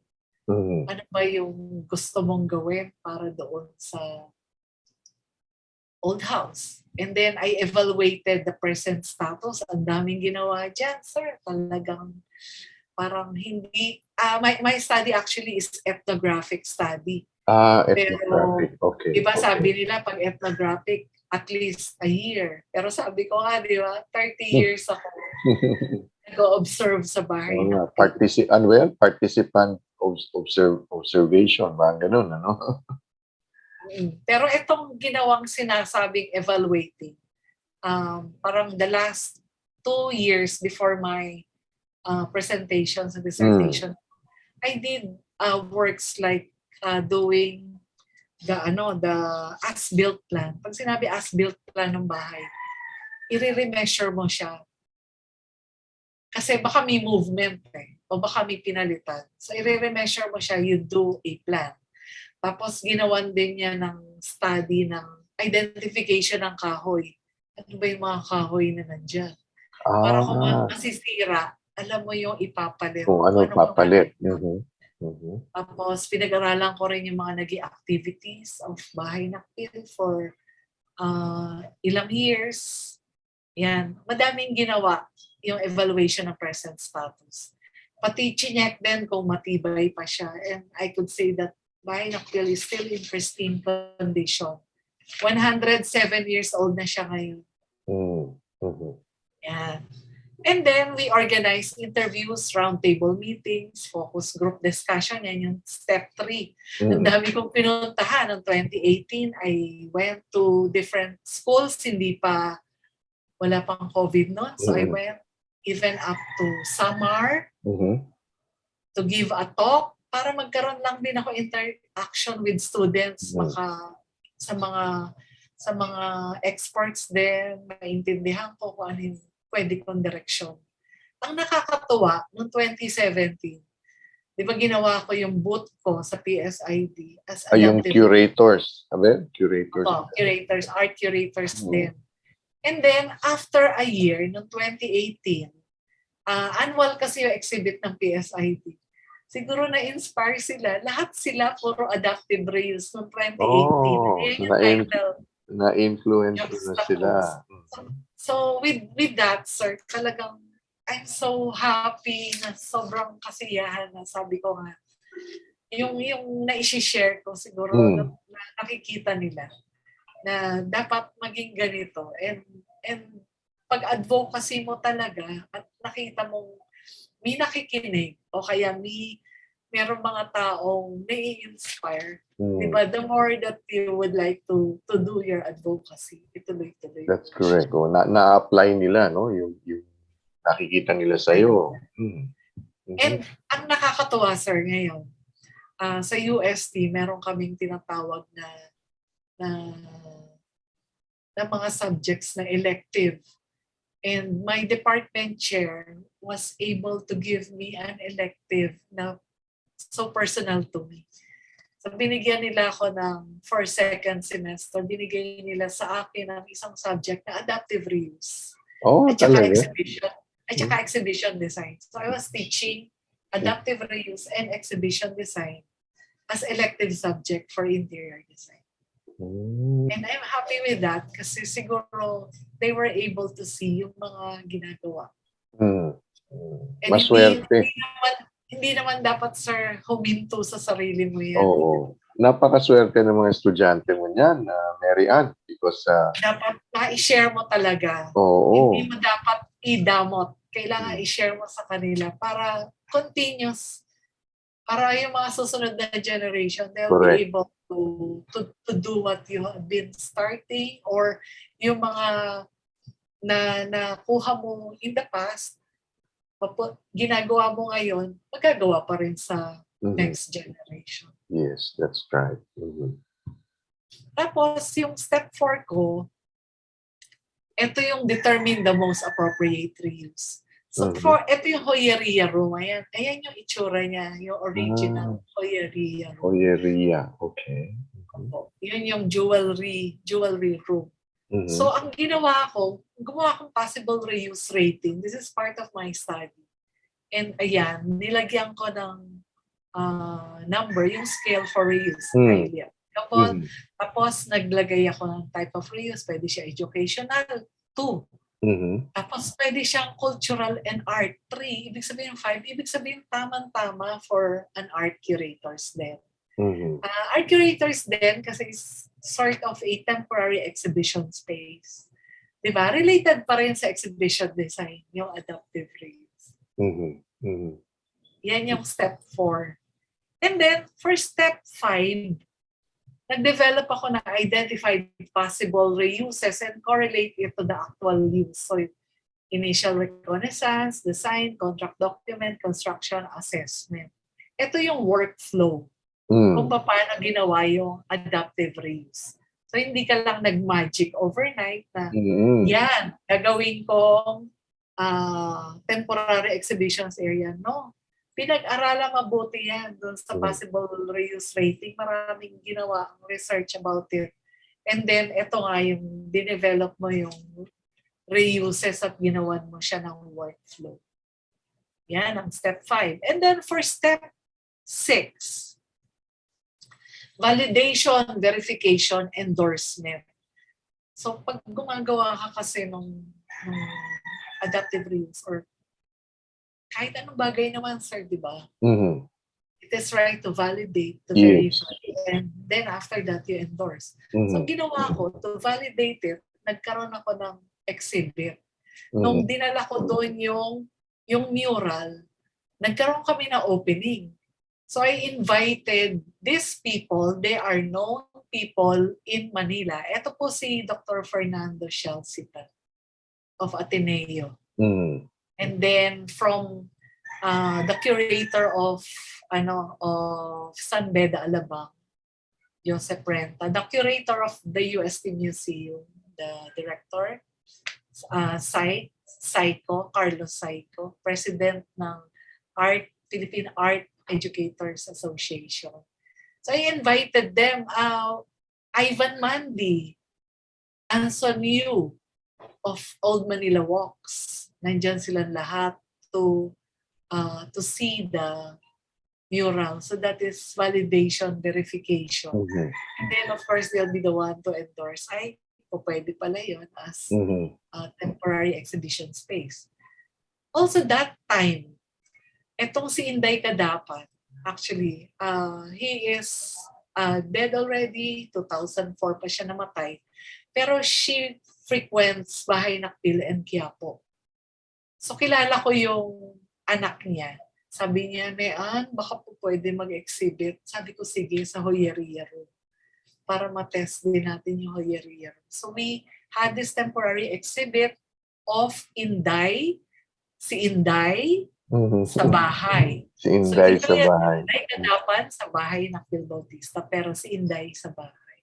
Ano ba yung gusto mong gawin para doon sa old house? And then I evaluated the present status. Ang daming ginawa dyan, sir. Talagang parang hindi... my study actually is ethnographic study. Ethnographic. Okay. Diba sabi nila pag ethnographic, at least a year. Pero sabi ko nga, di ba, 30 years ako nag-observe sa bahay. Participant observation, mga ganun, ano? Pero itong ginawang sinasabing evaluating, parang the last 2 years before my presentations and dissertation, I did works like doing the as-built plan. Pag sinabi as-built plan ng bahay, i-re-measure mo siya. Kasi baka may movement o baka may pinalitan. So i-re-measure mo siya, you do a plan. Tapos ginawan din niya ng study ng identification ng kahoy. Ano ba yung mga kahoy na nandyan? Para kung masisira, alam mo yung ipapalit. Kung ano ipapalit. Tapos pinag-aralan ko rin yung mga naging activities of bahay nakpil for ilang years. Yan. Madaming ginawa yung evaluation ng present status. Pati chinek din kung matibay pa siya. And I could say that bahay nakpil is still in pristine condition. 107 years old na siya ngayon. Yan. And then we organize interviews, roundtable meetings, focus group discussion. Yan yung step 3. Ang dami kong pinuntahan. Noong 2018, I went to different schools. Wala pang COVID noon. So I went even up to Samar to give a talk para magkaroon lang din ako interaction with students. Sa mga experts din, maintindihan ko kung ano yung pwede kong direksyon. Ang nakakatuwa, noong 2017, di ba ginawa ko yung booth ko sa PSID as yung adaptive. curators. Sabi? Curators. Curators, art curators din. And then, after a year, noong 2018, annual kasi yung exhibit ng PSID. Siguro na-inspire sila. Lahat sila puro adaptive reuse noong 2018. Yung title. Na-influence na sila. So with that, sir, talagang I'm so happy na sobrang kasiyahan na sabi ko nga. Yung na-i-share ko siguro na nakikita nila na dapat maging ganito. And pag-advocacy mo talaga at nakita mong may nakikinig o kaya merong mga taong nai-inspire. Diba? The more that you would like to do your advocacy, ituloy-tuloy. That's correct. Na-apply nila, no? Yung nakikita nila sa'yo. And ang nakakatuwa, sir, ngayon, sa UST, meron kaming tinatawag na mga subjects na elective. And my department chair was able to give me an elective na so personal to me. So binigyan nila ako for second semester, binigay nila sa akin ang isang subject na adaptive reuse. At saka exhibition. At saka exhibition design. So I was teaching adaptive reuse and exhibition design as elective subject for interior design. And I'm happy with that kasi siguro they were able to see yung mga ginagawa. And maswerte. Hindi naman dapat, sir, huminto sa sarili mo yan. Oo. Napakaswerte ng mga estudyante mo niyan, Mary Ann, because dapat ma-share mo talaga. Hindi mo dapat idamot. Kailangan i-share mo sa kanila para continuous. Para yung mga susunod na generation, they'll be able to do what you have been starting or yung mga na kuha mo in the past, ginagawa mo ngayon, magagawa pa rin sa next generation. Yes, that's right. Tapos, yung step 4 ko, ito yung determine the most appropriate reuse. So, ito yung joyeria room. Ayan yung itsura niya, yung original joyeria room. Joyeria, okay. Yun yung jewelry room. So, ang gumawa akong possible reuse rating. This is part of my study. And ayan, nilagyan ko ng number, yung scale for reuse. Tapos, naglagay ako ng type of reuse. Pwede siya educational, 2. Tapos, pwede siyang cultural and art, 3. Ibig sabihin 5. Ibig sabihin tamang-tama for an art curators din. Art curators din kasi sort of a temporary exhibition space. Diba? Related pa rin sa exhibition design, yung adaptive reuse. Yan yung step 4. And then, for step 5, nag-develop ako na identified possible reuses and correlate it to the actual use. So, initial reconnaissance, design, contract document, construction, assessment. Ito yung workflow. Kung paano ginawa yung adaptive reuse. So, hindi ka lang nag-magic overnight na yan, gagawin kong temporary exhibitions area. No. Pinag-aralan mabuti yan doon sa possible reuse rating. Maraming ginawa ang research about it. And then, ito nga yung dinevelop mo yung reuses at ginawan mo siya ng workflow. Yan ang step 5. And then for step 6, validation, verification, endorsement. So pag gumagawa ka kasi ng adaptive reuse or kahit anong bagay naman, sir, di ba? It is right to validate, to verify, and then after that, you endorse. So ginawa ko, to validate it, nagkaroon ako ng exhibit. Nung dinala ko doon yung mural, nagkaroon kami ng opening. So I invited these people. They are known people in Manila. Ito po si Dr. Fernando Shalcita of Ateneo. And then from the curator of San Beda Alabang, Joseph Renta, the curator of the UST Museum, the director, Carlos Saico, president ng Philippine Art Educators Association. So I invited them, Ivan Mandy, Anson Yu of Old Manila Walks. Nandyan silang lahat to see the mural. So that is validation, verification. And then of course, they'll be the one to endorse. Pwede pala yun as temporary exhibition space. Also that time, etong si Inday Kadapat, actually, he is dead already, 2004 pa siya namatay. Pero she frequents Bahay Nakpil and Quiapo. So kilala ko yung anak niya. Sabi niya, Nean, baka po pwede mag-exhibit. Sabi ko, sige, sa Joyeria Room. Para matest din natin yung Joyeria Room. So we had this temporary exhibit of Inday, si Inday, sa bahay. Si Inday so, sa bahay. Inday Kadapan sa bahay ng Phil Bautista, pero si Inday sa bahay.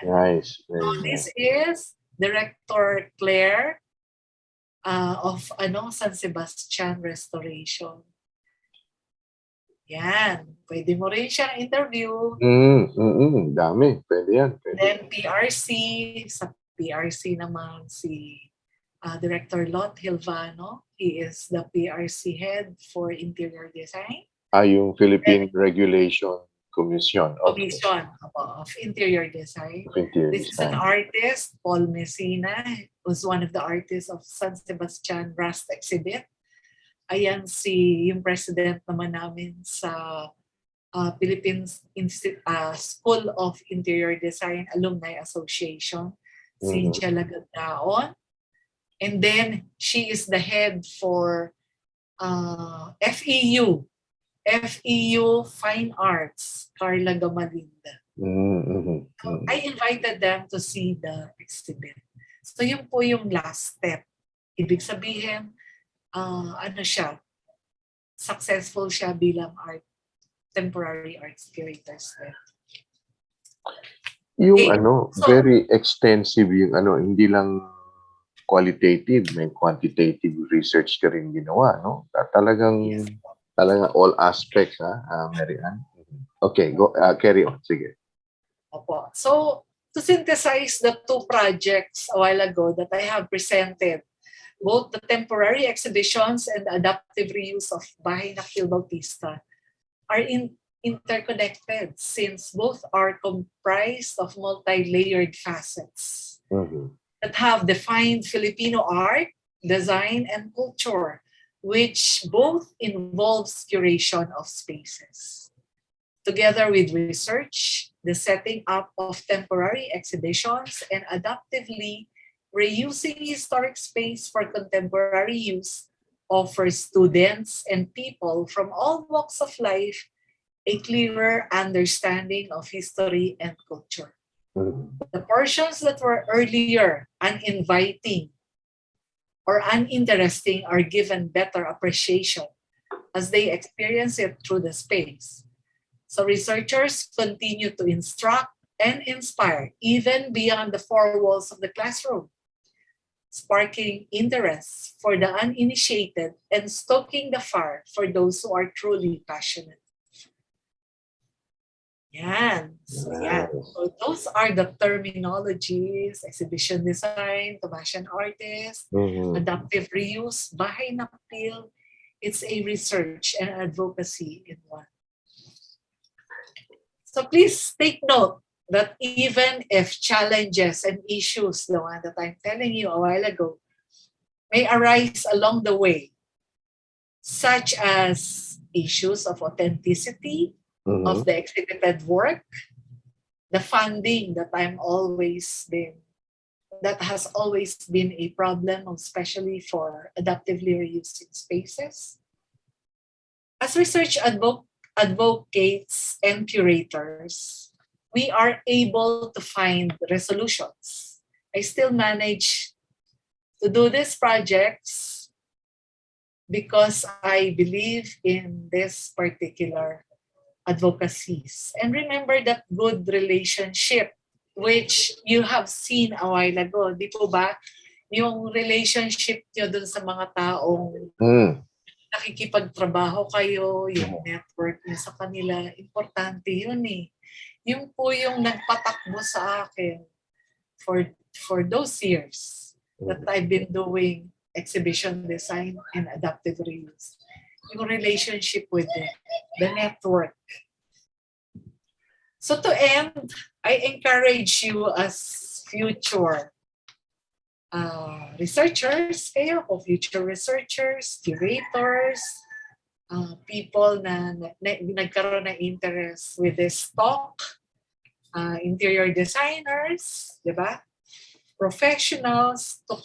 Nice. So this is Director Claire of San Sebastian Restoration. Yan. Pwede mo rin siyang interview. Dami. Pwede yan. Then PRC. Sa PRC naman si Director Lot Hilvano. He is the PRC head for interior design. Yung Philippine Regulation Commission. Commission of Interior Design. This is an artist, Paul Messina, who's one of the artists of San Sebastian Rust Exhibit. Ayan yung president naman namin sa Philippines School of Interior Design Alumni Association, Cynthia Lagadaon. And then she is the head for FEU Fine Arts, Carla Gamalinda. So I invited them to see the exhibit. So yun po yung last step. Ibig sabihin, successful siya bilang temporary arts curators. Yung very extensive yung hindi lang qualitative, may quantitative research ka rin ginawa, no? Talagang all aspects, Mary Ann. Okay, go carry on. Sige. Opo. So, to synthesize the two projects a while ago that I have presented, both the temporary exhibitions and the adaptive reuse of Bahay Nakpil Bautista are interconnected since both are comprised of multi-layered facets that have defined Filipino art, design, and culture, which both involves curation of spaces. Together with research, the setting up of temporary exhibitions, and adaptively reusing historic space for contemporary use offers students and people from all walks of life a clearer understanding of history and culture. The portions that were earlier uninviting or uninteresting are given better appreciation as they experience it through the space. So researchers continue to instruct and inspire even beyond the four walls of the classroom, sparking interest for the uninitiated and stoking the fire for those who are truly passionate. Yan. So those are the terminologies: exhibition design, Tomasian artist, adaptive reuse, Bahay Nakpil. It's a research and advocacy in one. So please take note that even if challenges and issues, the one that I'm telling you a while ago, may arise along the way, such as issues of authenticity of the exhibited work, the funding that I'm always been that has always been a problem, especially for adaptively reusing spaces. As research advocates and curators, we are able to find resolutions. I still manage to do these projects because I believe in this particular advocacies. And remember that good relationship which you have seen a while ago, di po ba? Yung relationship nyo dun sa mga taong nakikipagtrabaho kayo, yung network nyo sa kanila, importante yun eh. Yung po yung nagpatakbo sa akin for those years that I've been doing exhibition design and adaptive reuse. Yung relationship with them, the network. So to end, I encourage you as future researchers, kayo o future researchers, curators, people na nagkaroon ng interest with this talk, interior designers, di ba? Professionals to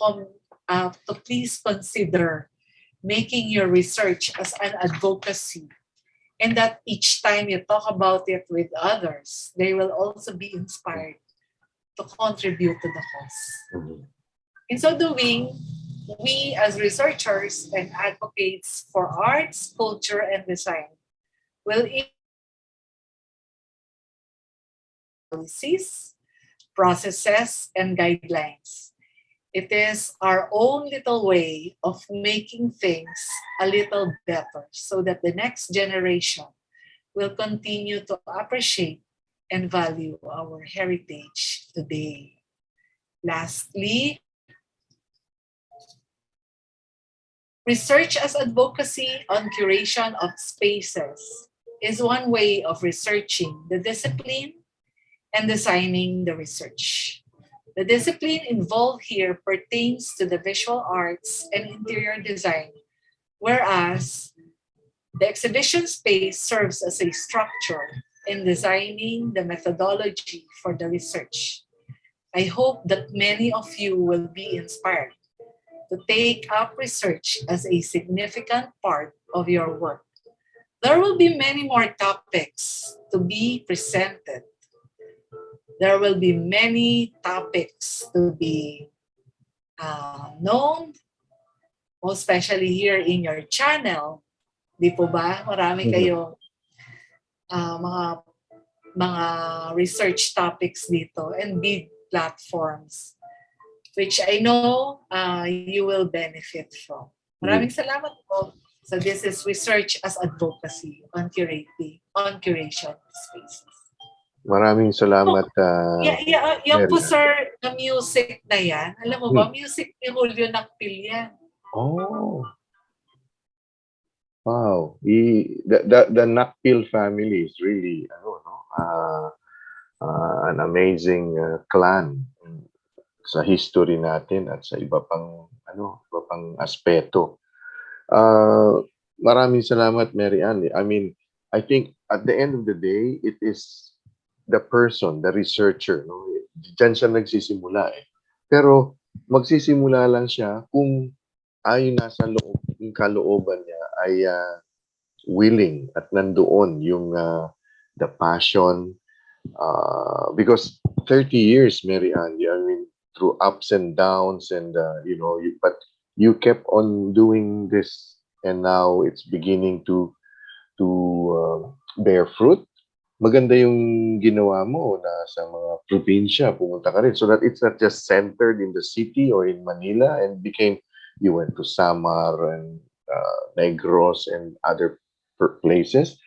please consider making your research as an advocacy, and that each time you talk about it with others, they will also be inspired to contribute to the cause. In so doing, we as researchers and advocates for arts, culture, and design will policies, processes, and guidelines. It is our own little way of making things a little better so that the next generation will continue to appreciate and value our heritage today. Lastly, research as advocacy on curation of spaces is one way of researching the discipline and designing the research. The discipline involved here pertains to the visual arts and interior design, whereas the exhibition space serves as a structure in designing the methodology for the research. I hope that many of you will be inspired to take up research as a significant part of your work. There will be many more topics to be presented. There will be many topics to be known, especially here in your channel. Di po ba? Marami kayong mga research topics dito and big platforms which I know you will benefit from. Maraming salamat po. So this is research as advocacy on curation spaces. Maraming salamat. Yan po sir, na music na yan. Alam mo ba, music ni Julio Nakpil yan. Oh. Wow. The Nakpil family is really an amazing clan sa history natin at sa iba pang aspeto. Maraming salamat, Mary Ann. I mean, I think at the end of the day, it is the person, the researcher, no? Diyan siya nagsisimula eh. Pero magsisimula lang siya kung ay nasa loob, yung kalooban niya ay willing at nandoon yung the passion, because 30 years, Mary Ann, I mean, through ups and downs and but you kept on doing this and now it's beginning to bear fruit. Maganda yung ginawa mo na sa mga probinsya, pumunta ka rin so that it's not just centered in the city or in Manila and you went to Samar and Negros and other places.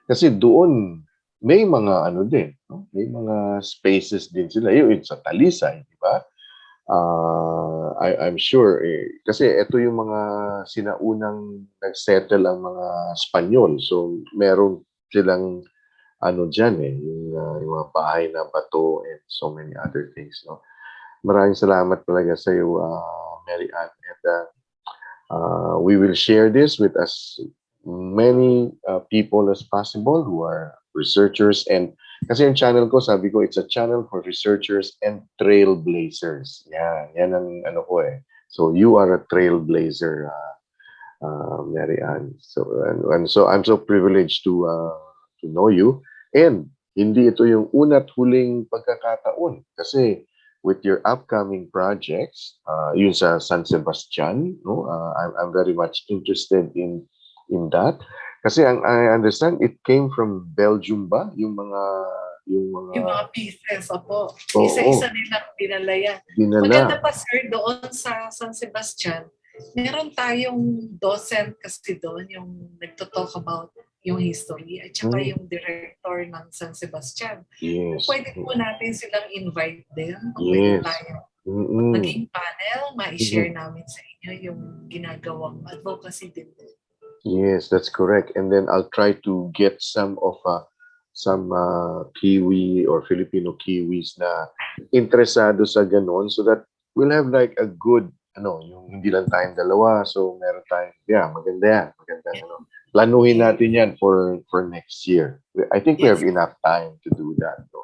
Kasi doon may mga din, no? May mga spaces din sila. Yung sa Talisay, di ba? I'm sure kasi ito yung mga sinaunang nagsettle ang mga Espanyol. So meron silang dyan yung mga bahay na bato and so many other things, no? Maraming salamat talaga sa iyo, Mary Ann, and we will share this with as many people as possible who are researchers and Kasi yung channel ko, sabi ko, it's a channel for researchers and trailblazers. Yan ang ano ko eh. So you are a trailblazer, Mary Ann. So and so I'm so privileged to know you. And hindi ito yung una't huling pagkakataon kasi with your upcoming projects, yun sa San Sebastian, no? I'm very much interested in that. Kasi I understand it came from Belgium ba? Yung Yung mga mga pieces, opo. oo, Isa-isa nilang dinala yan. dinala. Maganda pa, sir, doon sa San Sebastian, meron tayong docent kasi doon, yung nagto-talk about yung history at saka Mm, yung director ng San Sebastian. Kung yes. pwede po natin silang invite din, kung pwede Yes. tayo Mm-mm. maging panel, ma-share namin sa inyo yung ginagawang advocacy din. Yes, that's correct. And then I'll try to get some Kiwi or Filipino Kiwis na interesado sa ganon so that we'll have like a good yung hindi lang tayong dalawa, so meron tayong maganda yan, maganda planuhin natin yan for next year. I think we Yes. have enough time to do that. No?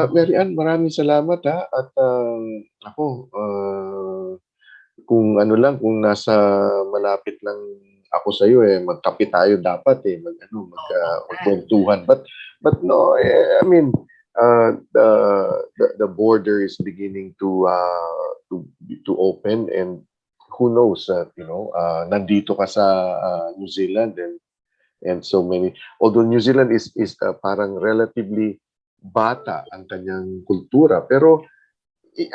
Mary Ann, maraming salamat ha at ako kung ano lang, kung nasa malapit lang ako sa iyo magkape tayo dapat magkwentuhan. But no, I mean, the border is beginning to open, and who knows, nandito ka sa New Zealand, and so many, although New Zealand is parang relatively bata ang kanyang kultura, pero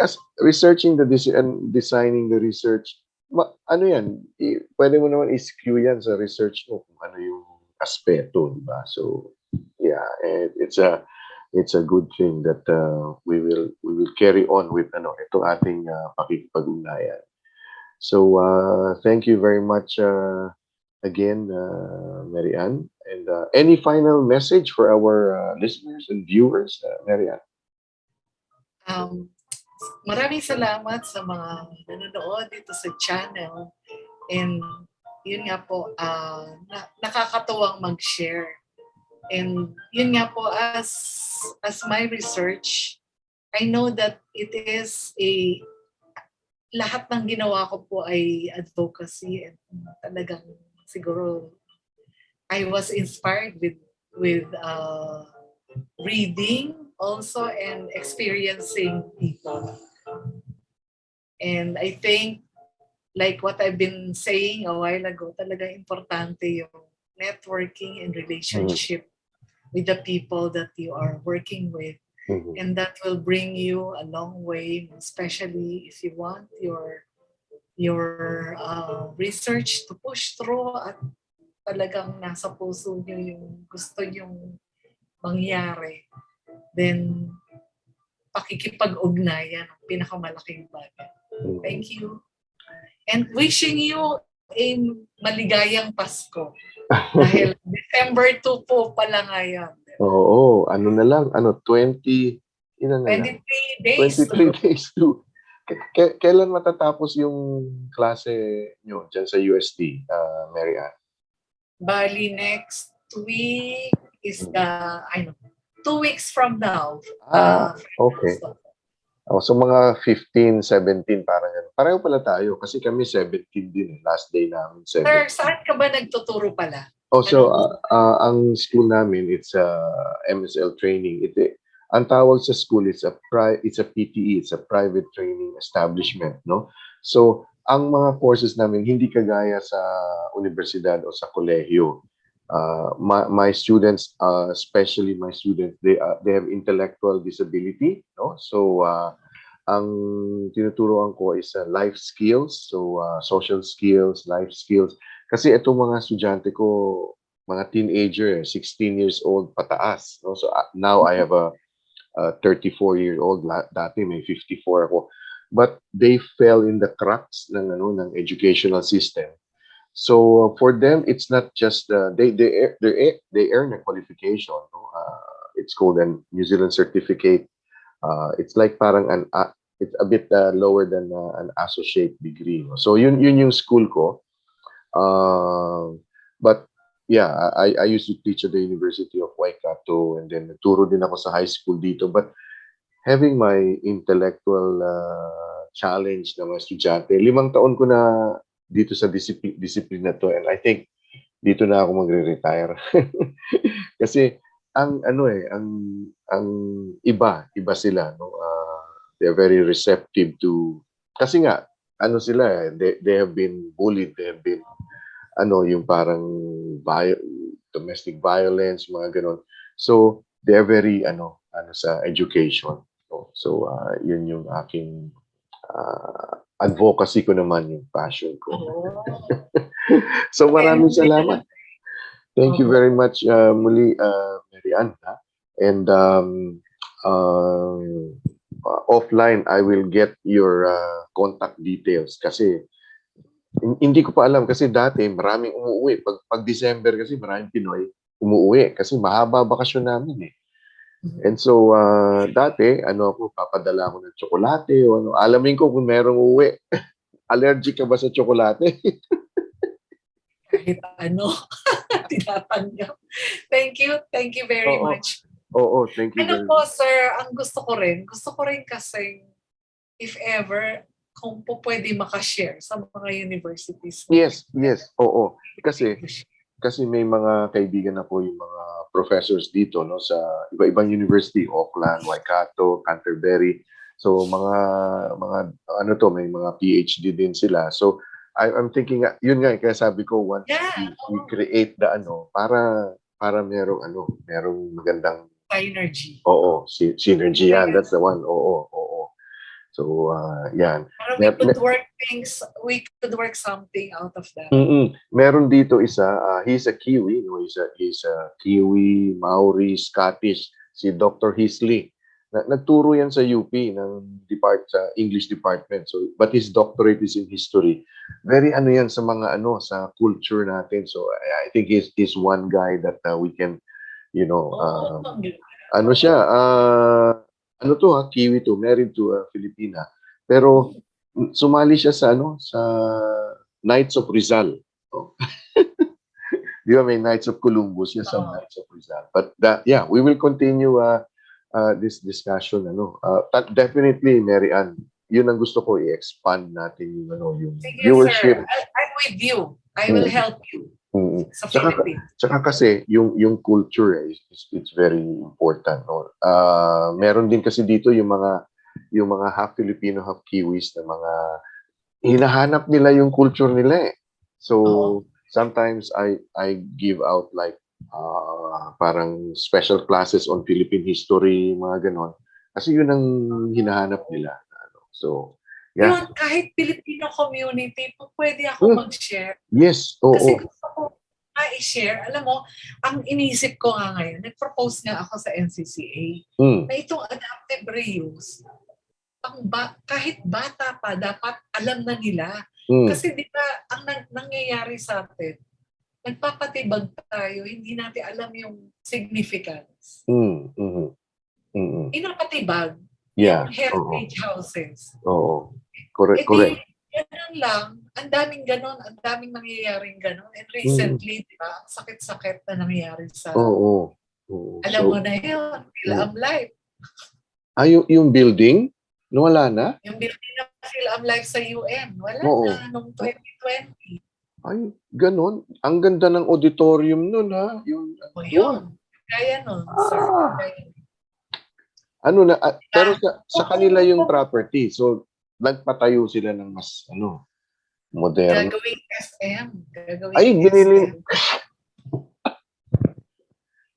as researching and designing the research, ano yan, pwede mo naman i-skew yan sa research mo kung ano yung aspeto, di ba? So, yeah, it's a good thing that we will carry on with ito ating pakikipag-ugnayan. So, thank you very much again, Mary Ann. And any final message for our listeners and viewers, Mary Ann? Maraming salamat sa mga nanonood dito sa channel. And yun nga po, nakakatuwang mag-share. And yun nga po, as my research, I know that it is lahat ng ginawa ko po ay advocacy, and talagang siguro I was inspired with reading also and experiencing people. And I think, like what I've been saying a while ago, talaga importante yung networking and relationship with the people that you are working with. And that will bring you a long way, especially if you want your research to push through at talagang nasa puso nyo yung gusto nyong mangyari, then pakikipag-ugnayan ang pinakamalaking bagay. Thank you. And wishing you a maligayang Pasko. Dahil December 2 po pala ngayon. Oo, ano na lang, 20, 23 days. 23 days to. Kailan matatapos yung klase nyo dyan sa UST, Mary Ann? Bali, next week is 2 weeks from now. Okay. So mga 15, 17, parang yan. Pareho pala tayo kasi kami 17 din. Last day namin 17. Sir, saan ka ba nagtuturo pala? So ang school namin, it's MSL training. Ang tawag sa school is it's a PTE, it's a private training establishment, no? So ang mga courses namin hindi kagaya sa universidad o sa kolehiyo. My students, especially my students, they have intellectual disability, no? So ang tinuturuan ko is life skills, so social skills, life skills. Kasi itong mga estudyante ko, mga teenager, 16 years old pataas, no? So now I have a 34-year-old, dati may 54 ako. But they fell in the cracks ng educational system. So for them, it's not just they earn a qualification. No? It's called a New Zealand certificate. It's like parang it's a bit lower than an associate degree. No? So yun yung school ko. But yeah, I used to teach at the University of Waikato, and then nagturo din ako sa high school dito. But having my intellectual challenge na mga estudyante, 5 taon ko na dito sa discipline na to, and I think dito na ako magre-retire. Kasi ang ano ang iba sila, no. They're very receptive to, kasi nga ano sila, they have been bullied, they have been yung parang domestic violence, mga ganon. So they are very sa education. Yun yung aking advocacy ko naman, yung passion ko. Oh. So maraming salamat. Thank you Oo. very much muli, Mary Ann. And offline, I will get your contact details kasi hindi ko pa alam, kasi dati maraming umuwi. Pag December kasi maraming Pinoy umuwi kasi mahaba bakasyon namin eh. And so dati ako, papadala ako ng tsokolate o ano. Alamin ko kung merong uwi. Allergic ka ba sa tsokolate? Kahit ano, tinatanggap. Thank you very much. Oo, thank you very Po, much. sir, ang gusto ko rin kasi if ever, kung po pwede makashare sa mga universities. Yes, oo. Kasi may mga kaibigan ako, yung mga professors dito, no, sa iba-ibang university, Auckland, Waikato, Canterbury. So may mga PhD din sila. So I'm thinking, yun nga, kaya sabi ko, once we create the para merong magandang synergy. Oo, synergy yan. That's the one. Oo. So, yan. We could work something out of that. Meron dito isa, he's a Kiwi, no? He's a Kiwi, Maori, Scottish, si Dr. Hisley. Nagturo yan sa UP ng sa English department. So, but his doctorate is in history. Very yan sa mga sa culture natin. So, I think he's one guy that we can, Kiwi to, married to a Filipina. Pero sumali siya sa sa Knights of Rizal. Oh. Di ba may Knights of Columbus, siya sa Knights of Rizal. But we will continue this discussion. Definitely, Mary Ann, yun ang gusto ko, i-expand natin yung viewership. Sir, I'm with you. I will help you. Sa Tsaka kasi yung culture it's very important, no. Meron din kasi dito yung mga half Filipino, half Kiwis na mga hinahanap nila yung culture nila eh. So sometimes I give out like parang special classes on Philippine history, mga ganon. Kasi yun ang hinahanap nila. So yun, kahit Filipino community, pwede ako mag-share. Yes, Kasi gusto ko i-share. Alam mo, ang inisip ko nga ngayon, nag-propose nga ako sa NCCA na itong adaptive reuse, kahit bata pa, dapat alam na nila. Kasi di ba, ang nangyayari sa atin, nagpapatibag tayo, hindi natin alam yung significance. Pinapatibag yung heritage houses. Oo. Correct. Ganun lang, ang daming ganon, ang daming nangyayaring ganon. And recently, di ba, ang sakit-sakit na nangyayari sa... Alam mo na yun, Phil-Am Life. Yung building? Wala na? Yung building na Phil-Am Life sa UN, wala na, noong 2020. Ay, ganon. Ang ganda ng auditorium nun, ha? Yun. Kaya nun, sir. Pero sa kanila yung property. So, nagpatayo sila ng mas modern. Gagawing SM. Binili.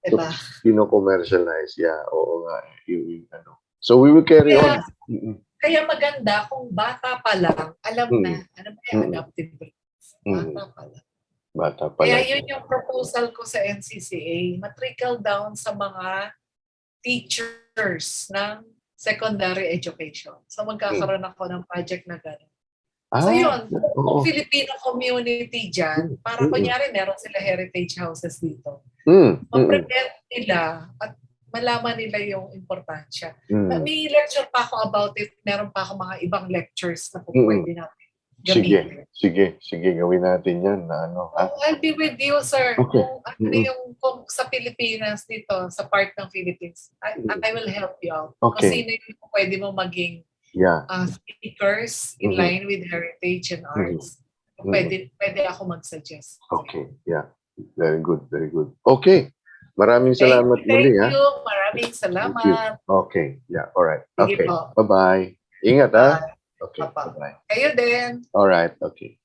Diba? Pino-commercialize. Yeah, oo nga. So we will carry on. Kaya maganda kung bata pa lang, alam na, ano ba yung adaptive breeds? Bata pa lang. Kaya yun yung proposal ko sa NCCA, matrickle down sa mga teachers ng secondary education. So magkakaroon ako ng project na gano'n. So yun, kung Filipino community dyan, para kunyari meron sila heritage houses dito, ma-prepare nila at malaman nila yung importansya. May lecture pa ako about it, meron pa ako mga ibang lectures na pwede natin gamitin. Sige, gawin natin yan na ano, ha? Oh, I'll be with you, sir. Okay. Kung ano kung sa Pilipinas dito, sa part ng Philippines, I will help you out. Kung Okay. sino yung pwede mo maging Yeah. speakers in line with heritage and arts. Pwede ako mag-suggest. Okay, yeah. Very good, very good. Okay. Maraming salamat muli, ha? Thank you. Maraming salamat. Okay, yeah, all right. Sige Okay, po. bye-bye. Ingat, ha? Bye. Okay, Papa. bye-bye. Kayo din. All right, okay.